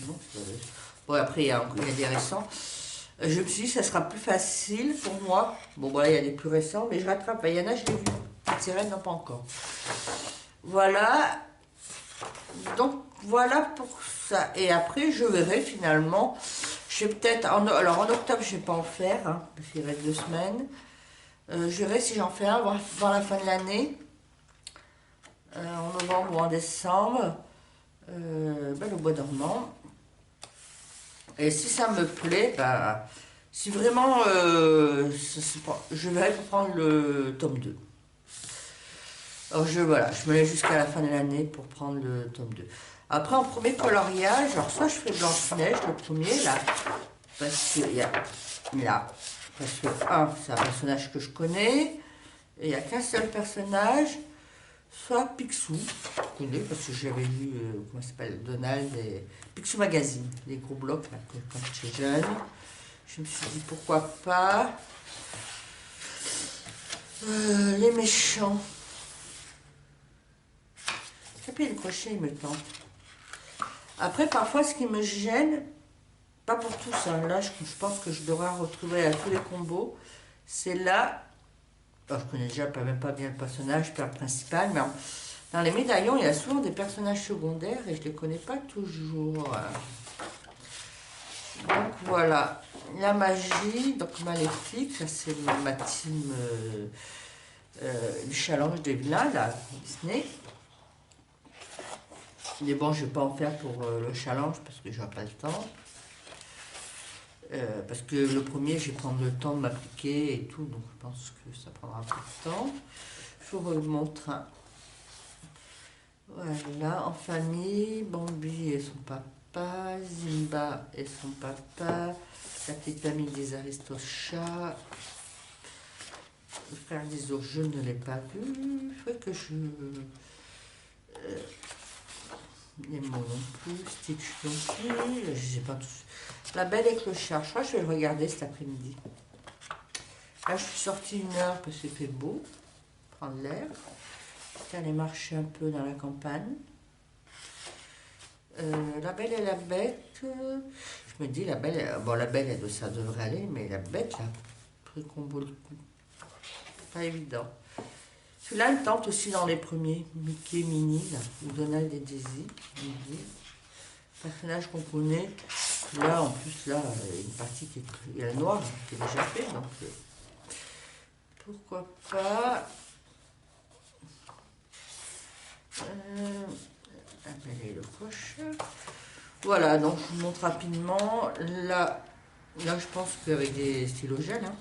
[SPEAKER 1] Non, c'est pas Buzz. Bon, après, il y a des récents. Je me suis dit, ça sera plus facile pour moi. Bon, voilà, il y a des plus récents, mais je rattrape. Il y en a, je l'ai vu. Petite Sirène, non, pas encore. Voilà. Donc, voilà pour ça. Et après, je verrai finalement. Je vais peut-être. Alors, en octobre, je ne vais pas en faire, hein, parce qu'il reste 2 semaines. Je verrai si j'en fais un avant la fin de l'année. En novembre ou en décembre. Le bois dormant. Et si ça me plaît, bah, si vraiment je vais prendre le tome 2. Alors voilà, je me laisse jusqu'à la fin de l'année pour prendre le tome 2. Après, en premier coloriage, alors soit je fais Blanche-Neige, le premier, là, parce qu'il y a là, parce que c'est un personnage que je connais, et il n'y a qu'un seul personnage, soit Picsou, je connais parce que j'avais lu, comment ça s'appelle, Donald, et Picsou Magazine, les gros blocs, là, quand j'étais jeune. Je me suis dit pourquoi pas. Les méchants. Tapis le crochet, il me tente. Après, parfois, ce qui me gêne, pas pour tous, hein, là, je pense que je devrais retrouver à tous les combos, c'est là. Alors, je connais déjà même pas bien le personnage principal, mais dans les médaillons, il y a souvent des personnages secondaires et je les connais pas toujours. Donc voilà, la magie, donc Maléfique, ça c'est ma team du challenge des vilains, là, Disney. Mais bon, je vais pas en faire pour le challenge parce que j'aurai pas le temps. Parce que le premier, je vais prendre le temps de m'appliquer et tout, donc je pense que ça prendra un peu de temps. Je vous montre un. Voilà, en famille, Bambi et son papa, Zimba et son papa, la petite famille des Aristochats, le frère des ours, je ne l'ai pas vu, il faudrait que je... les mots non plus, Stitch non plus, je sais pas tous. La Belle et Clochard, je crois que je vais le regarder cet après-midi. Là, je suis sortie 1 heure parce qu'il fait beau, prendre l'air. Aller marcher un peu dans la campagne. La Belle et la Bête, je me dis la Belle, bon la Belle ça devrait aller, mais la Bête là, truc combo le coup, pas évident. Celui-là il tente aussi dans les premiers, Mickey, Minnie, là, ou Donald et Daisy, personnage qu'on connaît. Là en plus là, il y a une partie qui est, il y a le noir qui est déjà fait, donc pourquoi pas. La Belle et le Coche. Voilà, donc je vous montre rapidement. Là je pense qu'avec des stylogènes. Hein.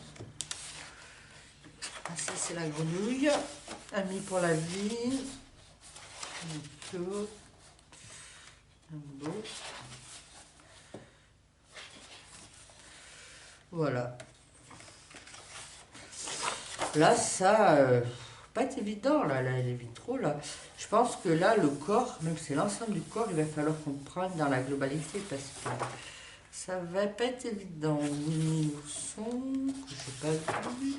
[SPEAKER 1] Ah, ça, c'est la grenouille. Ami pour la vie. Un beau. Voilà. Là, ça, pas être évident, là, les vitraux, là. Je pense que là, le corps, même si c'est l'ensemble du corps, il va falloir qu'on prenne dans la globalité parce que ça va pas être évident. Winnie l'ourson, que je n'ai pas vu.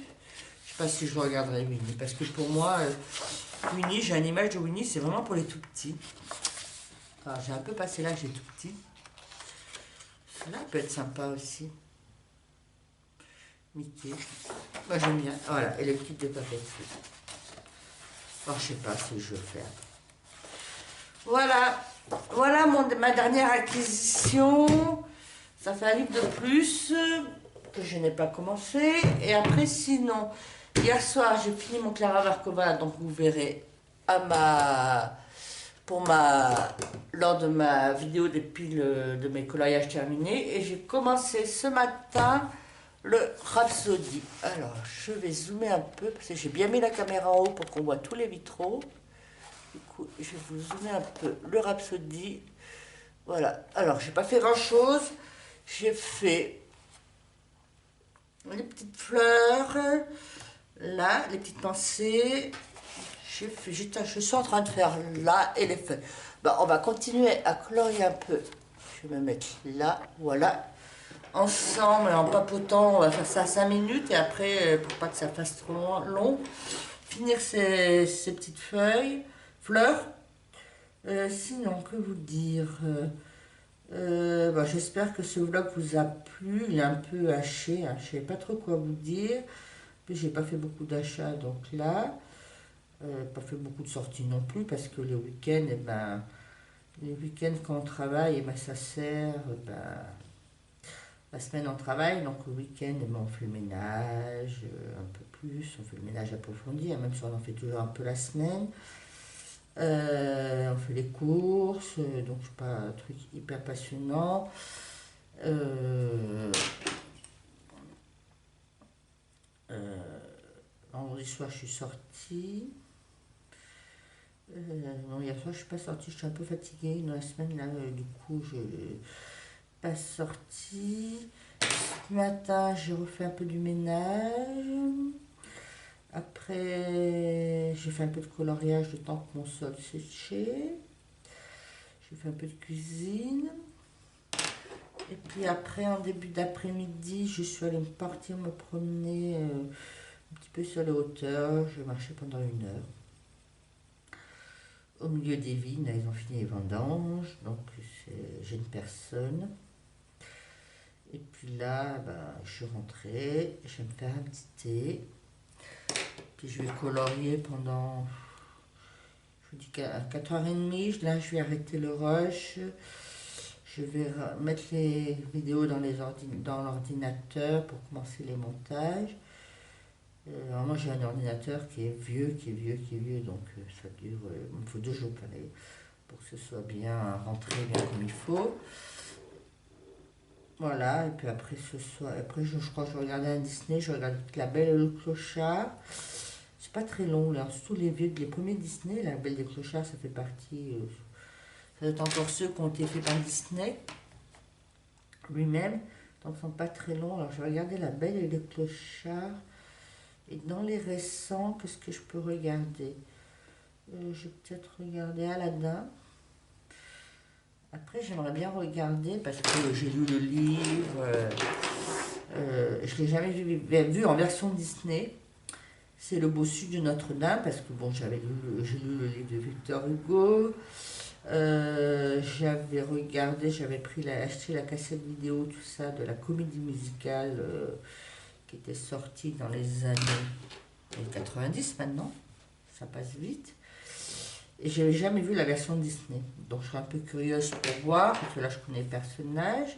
[SPEAKER 1] Je sais pas si je regarderai Winnie, parce que pour moi, Winnie, j'ai une image de Winnie, c'est vraiment pour les tout petits. Enfin, j'ai un peu passé l'âge des tout petits. Cela peut être sympa aussi. Mickey. Moi j'aime bien. Voilà, et le kit de papeterie. Alors, je sais pas si je vais faire. Voilà. Voilà ma dernière acquisition. Ça fait un livre de plus que je n'ai pas commencé. Et après, sinon, hier soir, j'ai fini mon Clara Markova, donc vous verrez lors de ma vidéo des piles de mes coloriages terminés. Et j'ai commencé ce matin le Rhapsody. Alors, je vais zoomer un peu parce que j'ai bien mis la caméra en haut pour qu'on voit tous les vitraux. Du coup, je vais vous zoomer un peu le Rhapsody. Voilà. Alors, j'ai pas fait grand chose. J'ai fait les petites fleurs, là, les petites pensées. Je suis en train de faire là et les feuilles. Bon, on va continuer à colorier un peu. Je vais me mettre là, voilà. Ensemble, en papotant, on va faire ça 5 minutes et après, pour pas que ça fasse trop long, finir ces petites fleurs. Sinon, que vous dire j'espère que ce vlog vous a plu. Il est un peu haché, hein. Je ne sais pas trop quoi vous dire. Puis j'ai pas fait beaucoup d'achats, donc là, pas fait beaucoup de sorties non plus parce que les week-ends, les week-ends quand on travaille, ça sert. La semaine on travaille, donc le week-end on fait le ménage un peu plus, on fait le ménage approfondi, hein, même si on en fait toujours un peu la semaine. On fait les courses, donc c'est pas un truc hyper passionnant. Vendredi soir je suis sortie. Non, hier soir je suis pas sortie, je suis un peu fatiguée dans la semaine là, du coup je pas sortie. Ce matin j'ai refait un peu du ménage. Après j'ai fait un peu de coloriage le temps que mon sol séchait. J'ai fait un peu de cuisine. Et puis après, en début d'après-midi, je suis allée partir me promener un petit peu sur les hauteurs. Je marchais pendant 1 heure. Au milieu des vignes, là, ils ont fini les vendanges, donc j'ai une personne. Et puis là, ben, je suis rentrée, je vais me faire un petit thé. Puis je vais colorier pendant, je vous dis, à 4h30. Là, je vais arrêter le rush. Je vais mettre les vidéos dans l'ordinateur pour commencer les montages. Alors moi, j'ai un ordinateur qui est vieux, donc ça dure, il me faut 2 jours pareil, pour que ce soit bien rentré, bien comme il faut. Voilà, et puis après ce soir, après je crois que je regardais un Disney, je regardais La Belle et le Clochard. C'est pas très long, là, surtout les premiers Disney, La Belle et le Clochard, ça fait partie, ça doit être encore ceux qui ont été faits par Disney lui-même, donc ils sont pas très longs. Alors je vais regarder La Belle et le Clochard, et dans les récents, qu'est-ce que je peux regarder? Je vais peut-être regarder Aladdin. Après, j'aimerais bien regarder, parce que j'ai lu le livre, je ne l'ai jamais vu en version Disney. C'est Le Bossu de Notre-Dame, parce que bon, j'ai lu le livre de Victor Hugo. J'avais regardé, acheté la cassette vidéo, tout ça, de la comédie musicale qui était sortie dans les années 90 maintenant. Ça passe vite. Et je n'avais jamais vu la version Disney. Donc je suis un peu curieuse pour voir, parce que là je connais les personnages.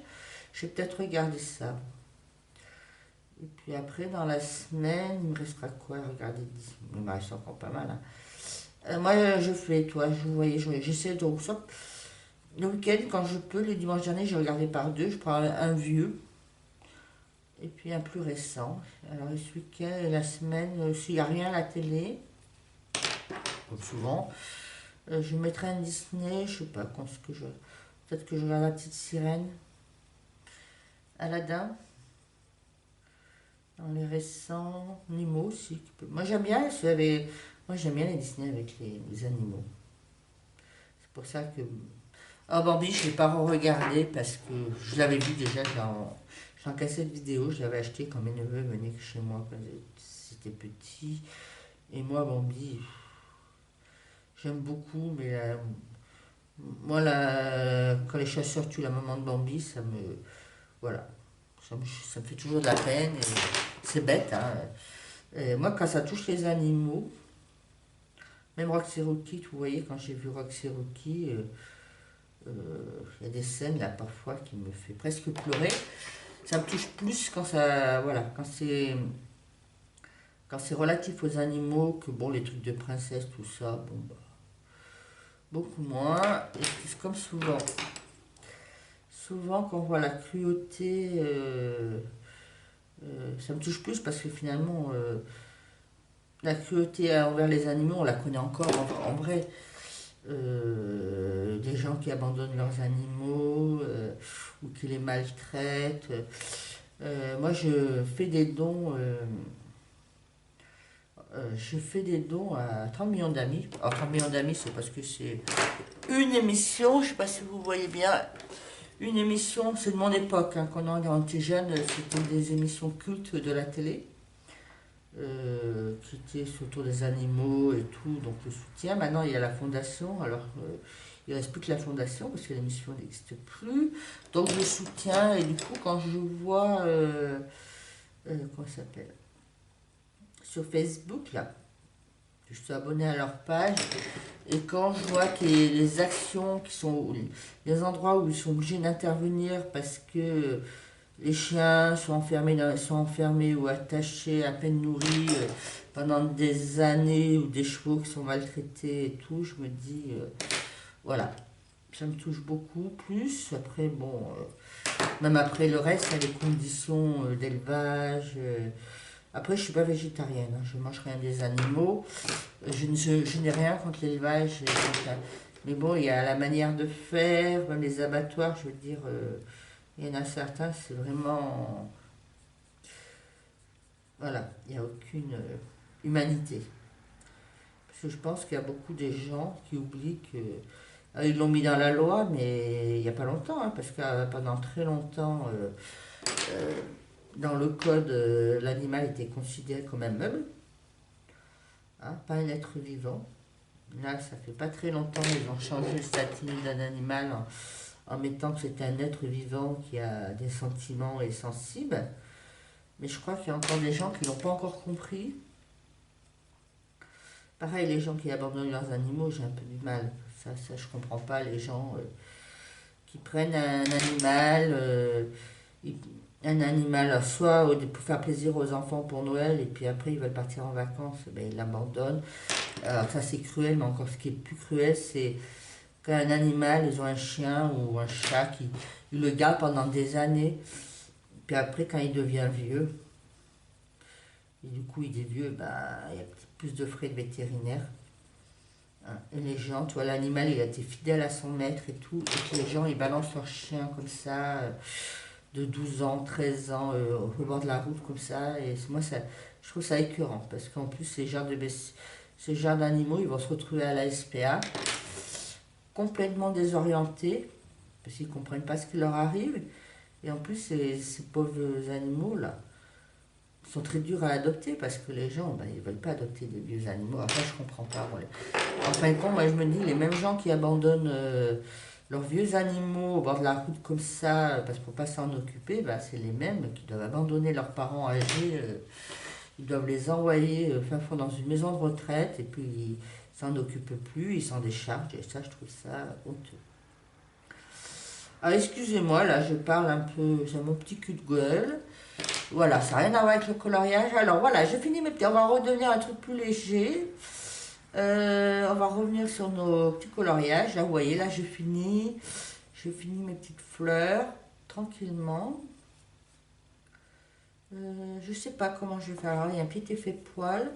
[SPEAKER 1] Je vais peut-être regarder ça. Et puis après, dans la semaine, il me restera quoi à regarder Disney? Il me reste encore pas mal. Hein. Moi, je fais, toi, vous voyez, j'essaie de... Le week-end, quand je peux, le dimanche dernier, j'ai regardé par 2. Je prends un vieux et puis un plus récent. Alors, ce week-end, la semaine, s'il n'y a rien à la télé, comme souvent, je mettrai un Disney, je sais pas, peut-être que je regarde La Petite Sirène, Aladdin, dans les récents, Nemo aussi. Moi j'aime bien, moi j'aime bien les Disney avec les animaux. C'est pour ça que... Ah Bambi, je ne l'ai pas regardé parce que je l'avais vu déjà en cassette vidéo, je l'avais acheté quand mes neveux venaient chez moi quand c'était petit. Et moi Bambi, j'aime beaucoup, mais moi, quand les chasseurs tuent la maman de Bambi, voilà, ça me fait toujours de la peine. C'est bête, hein. Et moi, quand ça touche les animaux, même Roxy Rocky, vous voyez, quand j'ai vu Roxy Rocky, il y a des scènes là parfois qui me fait presque pleurer. Ça me touche plus quand ça, voilà, quand c'est relatif aux animaux que bon, les trucs de princesse, tout ça, bon, bah, beaucoup moins. Et c'est comme souvent. Souvent, quand on voit la cruauté, ça me touche plus parce que finalement, la cruauté envers les animaux, on la connaît encore en vrai. Des gens qui abandonnent leurs animaux ou qui les maltraitent. Moi, je fais des dons à 30 millions d'amis. Alors, 30 millions d'amis, c'est parce que c'est une émission, je ne sais pas si vous voyez bien, une émission, c'est de mon époque, hein, quand on était jeune, c'était des émissions cultes de la télé, qui étaient autour des animaux et tout, donc le soutien. Maintenant, il y a la fondation, alors il ne reste plus que la fondation, parce que l'émission n'existe plus. Donc le soutien, et du coup, quand je vois, comment ça s'appelle, sur Facebook, là, je suis abonné à leur page, et quand je vois que les actions qui sont, les endroits où ils sont obligés d'intervenir parce que les chiens sont enfermés ou attachés, à peine nourris pendant des années, ou des chevaux qui sont maltraités et tout, je me dis, voilà, ça me touche beaucoup plus. Après, bon, même après le reste, il y a les conditions d'élevage. Après, je suis pas végétarienne, hein, je mange rien des animaux. Je n'ai rien contre l'élevage. Mais bon, il y a la manière de faire, même les abattoirs, je veux dire, il y en a certains, c'est vraiment... Voilà, il n'y a aucune humanité. Parce que je pense qu'il y a beaucoup de gens qui oublient qu'il Ils l'ont mis dans la loi, mais il n'y a pas longtemps, hein, parce que pendant très longtemps, euh, dans le code, l'animal était considéré comme un meuble, hein, pas un être vivant. Là, ça fait pas très longtemps, ils ont changé le statut d'un animal en mettant que c'est un être vivant qui a des sentiments et sensible. Mais je crois qu'il y a encore des gens qui l'ont pas encore compris. Pareil, les gens qui abandonnent leurs animaux, j'ai un peu du mal. Ça je comprends pas, les gens qui prennent un animal, ils- un animal soit pour faire plaisir aux enfants pour Noël, et puis après ils veulent partir en vacances, ben, ils l'abandonnent. Alors ça c'est cruel, mais encore ce qui est plus cruel, c'est qu'un animal, ils ont un chien ou un chat qui ils le gardent pendant des années, puis après quand il devient vieux, et du coup il est vieux, ben, il y a plus de frais de vétérinaire. Hein. Et les gens, tu vois, l'animal il a été fidèle à son maître et tout, et puis les gens ils balancent leur chien comme ça, de 12 ans, 13 ans, au bord de la route comme ça, et moi ça, je trouve ça écœurant, parce qu'en plus ces genres d'animaux, ils vont se retrouver à la SPA, complètement désorientés, parce qu'ils ne comprennent pas ce qui leur arrive. Et en plus, ces pauvres animaux-là sont très durs à adopter parce que les gens, ben, ils ne veulent pas adopter des vieux animaux. Après, je comprends pas. Moi. En fin de compte, moi, je me dis, les mêmes gens qui abandonnent leurs vieux animaux au bord de la route comme ça, parce qu'on ne peut pas s'en occuper, ben, c'est les mêmes qui doivent abandonner leurs parents âgés. Ils doivent les envoyer fin fond dans une maison de retraite et puis ils s'en occupent plus, ils s'en déchargent. Et ça, je trouve ça honteux. Ah, excusez-moi, là, je parle un peu, j'ai mon petit cul de gueule. Voilà, ça n'a rien à voir avec le coloriage. Alors voilà, j'ai fini mes petits. On va redevenir un truc plus léger. On va revenir sur nos petits coloriages. Là, vous voyez, là, j'ai fini. J'ai fini mes petites fleurs tranquillement. Je sais pas comment je vais faire. Alors, il y a un petit effet poil.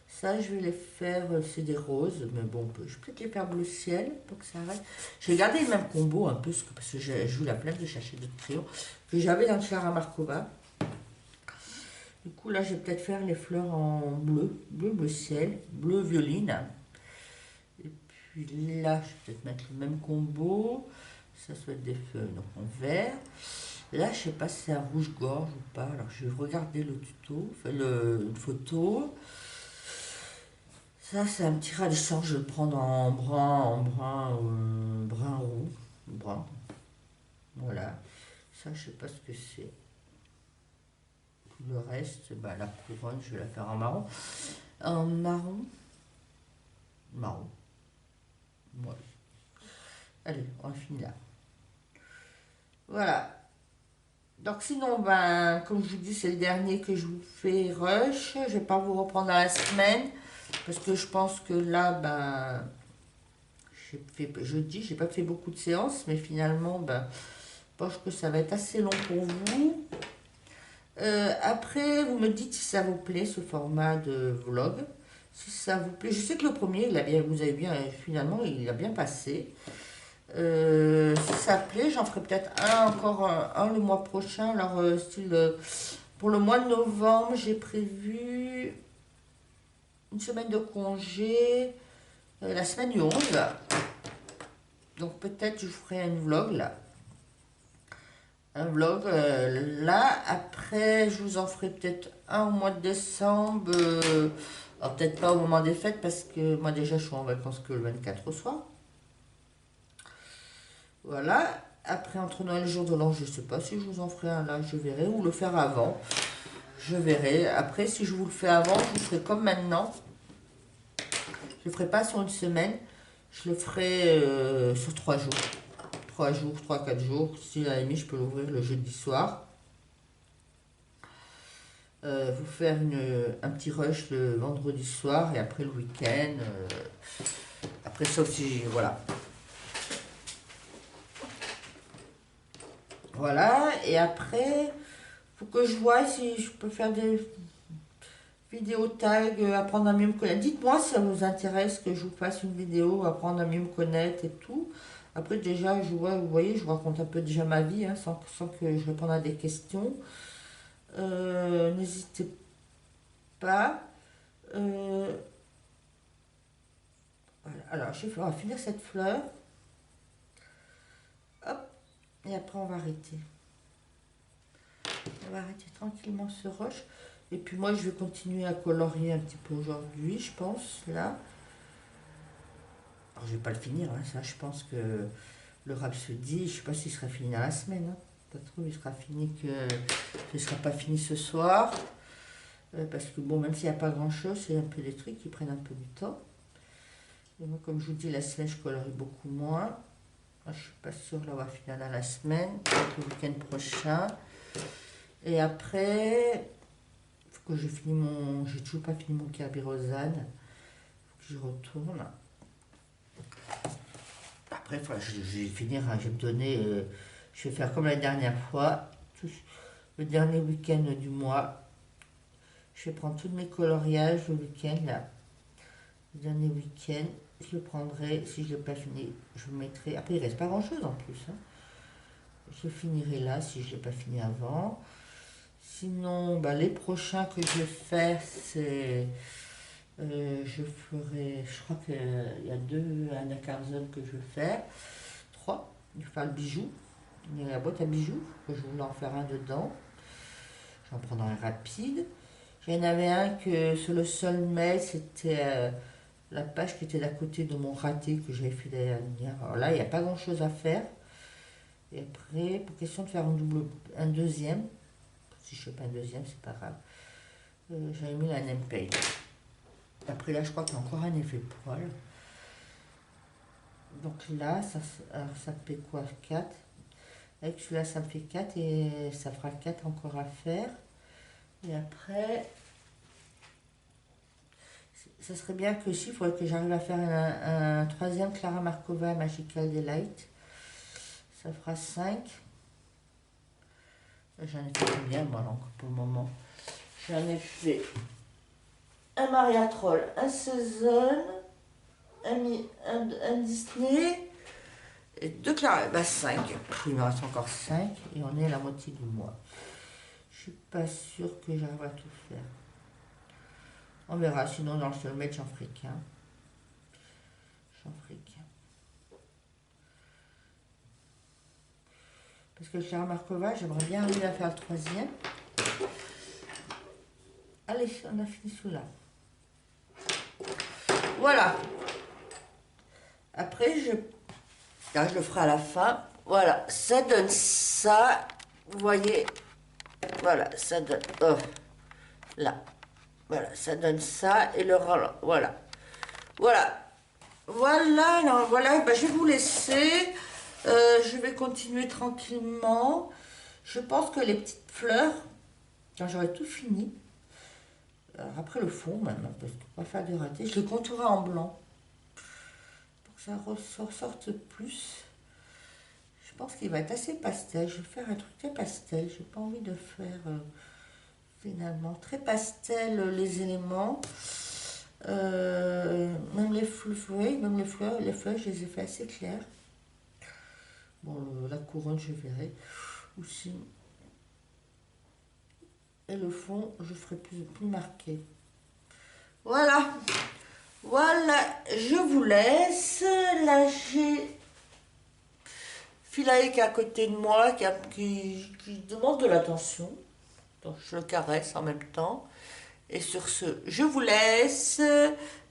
[SPEAKER 1] Ça, je vais les faire, c'est des roses, mais bon, je peux peut-être les faire bleu ciel pour que ça reste. J'ai gardé le même combo un peu, parce que je vous la flemme de chercher d'autres crayons que j'avais dans le Clara Markova. Du coup, là, je vais peut-être faire les fleurs en bleu ciel, bleu violine. Et puis là, je vais peut-être mettre le même combo. Ça soit des feuilles donc en vert. Là, je sais pas si c'est un rouge-gorge ou pas. Alors, je vais regarder le tuto, enfin, une photo. Ça, c'est un petit ravissant. Je vais le prendre brun roux. Brun. Voilà. Ça, je sais pas ce que c'est. Le reste, bah, la couronne, je vais la faire en marron. En marron. Marron. Voilà. Allez, on finit là. Voilà. Donc sinon, ben, comme je vous dis, c'est le dernier que je vous fais rush. Je vais pas vous reprendre dans la semaine. Parce que je pense que là, ben, jeudi, j'ai pas fait beaucoup de séances. Mais finalement, ben, je pense que ça va être assez long pour vous. Après, vous me dites si ça vous plaît, ce format de vlog. Si ça vous plaît. Je sais que le premier, vous avez bien, finalement, il a bien passé. Si ça plaît, j'en ferai peut-être encore un le mois prochain. Alors, pour le mois de novembre, j'ai prévu une semaine de congé, la semaine du 11. Donc, peut-être je ferai un vlog là. Un vlog là. Après, je vous en ferai peut-être un au mois de décembre. Alors, peut-être pas au moment des fêtes parce que moi, déjà, je suis en vacances que le 24 au soir. Voilà. Après, entre Noël et le jour de l'an, je ne sais pas si je vous en ferai un là, je verrai. Ou le faire avant. Je verrai. Après, si je vous le fais avant, je vous ferai comme maintenant. Je ne le ferai pas sur une semaine. Je le ferai sur 3 jours. 3 jours, 3, 4 jours. Si à la limite, je peux l'ouvrir le jeudi soir. Vous faire un petit rush le vendredi soir et après le week-end. Après ça aussi, voilà. Voilà. Et après, faut que je vois si je peux faire des vidéo tag, apprendre à mieux me connaître. Dites-moi si ça vous intéresse que je vous fasse une vidéo, apprendre à mieux me connaître et tout. Après, déjà, vous voyez, je vous raconte un peu déjà ma vie, hein, sans que je réponde à des questions. N'hésitez pas. Voilà. Alors, on va finir cette fleur. Et après, on va arrêter. On va arrêter tranquillement ce rush. Et puis moi, je vais continuer à colorier un petit peu aujourd'hui, je pense, là. Alors, je vais pas le finir, hein, ça. Je pense que le Rhapsody, je sais pas s'il sera fini dans la semaine. Hein. Pas trop, il sera fini que... Ce sera pas fini ce soir. Parce que bon, même s'il n'y a pas grand-chose, c'est un peu des trucs qui prennent un peu du temps. Et moi, comme je vous dis, la semaine, je colorie beaucoup moins. Je suis pas sûre de l'avoir fini dans la semaine, le week-end prochain. Et après, il faut que je finisse mon... J'ai toujours pas fini mon Kerberosan. Il faut que je retourne. Après, je vais finir, hein, je vais me donner... je vais faire comme la dernière fois. Le dernier week-end du mois. Je vais prendre tous mes coloriages le week-end, là. Le dernier week-end, je le prendrai. Si je ne l'ai pas fini, je le mettrai. Après, il ne reste pas grand-chose en plus. Hein. Je finirai là si je ne l'ai pas fini avant. Sinon, bah, les prochains que je vais faire, c'est... je ferai... Je crois qu'il y a 2 Anna Carlson que je vais faire. 3. Je vais faire le bijou. Il y a la boîte à bijoux. Que je voulais en faire un dedans. J'en prendrai un rapide. Il y en avait un que sur le sol mail, c'était la page qui était d'à côté de mon raté que j'avais fait l'année dernière. Alors là, il n'y a pas grand chose à faire. Et après, pour question de faire un deuxième, si je ne fais pas un deuxième, c'est pas grave. J'avais mis la name page. Après là, je crois qu'il y a encore un effet poil. Donc là, ça me fait quoi 4. Avec celui-là, ça me fait 4 et ça fera 4 encore à faire. Et après, ça serait bien que si, il faudrait que j'arrive à faire un troisième Clara Markova Magical Delight. Ça fera 5. J'en ai fait combien, moi, donc, pour le moment? J'en ai fait un Maria Troll, un Season, un Disney et 2 Clara. Bah, 5. Il me reste encore 5 et on est à la moitié du mois. Je suis pas sûre que j'arrive à tout faire. On verra, sinon dans le mettre, j'en ferai qu'un. Parce que Clara Markova, j'aimerais bien arriver à faire le troisième. Allez, on a fini celui-là. Voilà. Après, là, je le ferai à la fin. Voilà, ça donne ça. Vous voyez, voilà, ça donne... Oh, là. Voilà, ça donne ça. Et le ralent, voilà. Voilà. Voilà, non, voilà, ben, je vais vous laisser. Je vais continuer tranquillement. Je pense que les petites fleurs, quand j'aurai tout fini, après le fond même, parce que pas faire de raté, je le contourerai en blanc. Pour que ça ressorte plus. Je pense qu'il va être assez pastel. Je vais faire un truc très pastel. J'ai pas envie de faire finalement très pastel les éléments. Même les feuilles, je les ai fait assez clairs. Bon, la couronne, je verrai aussi. Et le fond, je ferai plus marqué. Voilà. Voilà, je vous laisse. Là, j'ai Philae qui est à côté de moi, qui demande de l'attention. Donc, je le caresse en même temps. Et sur ce, je vous laisse.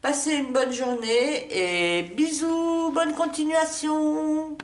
[SPEAKER 1] Passez une bonne journée et bisous, bonne continuation.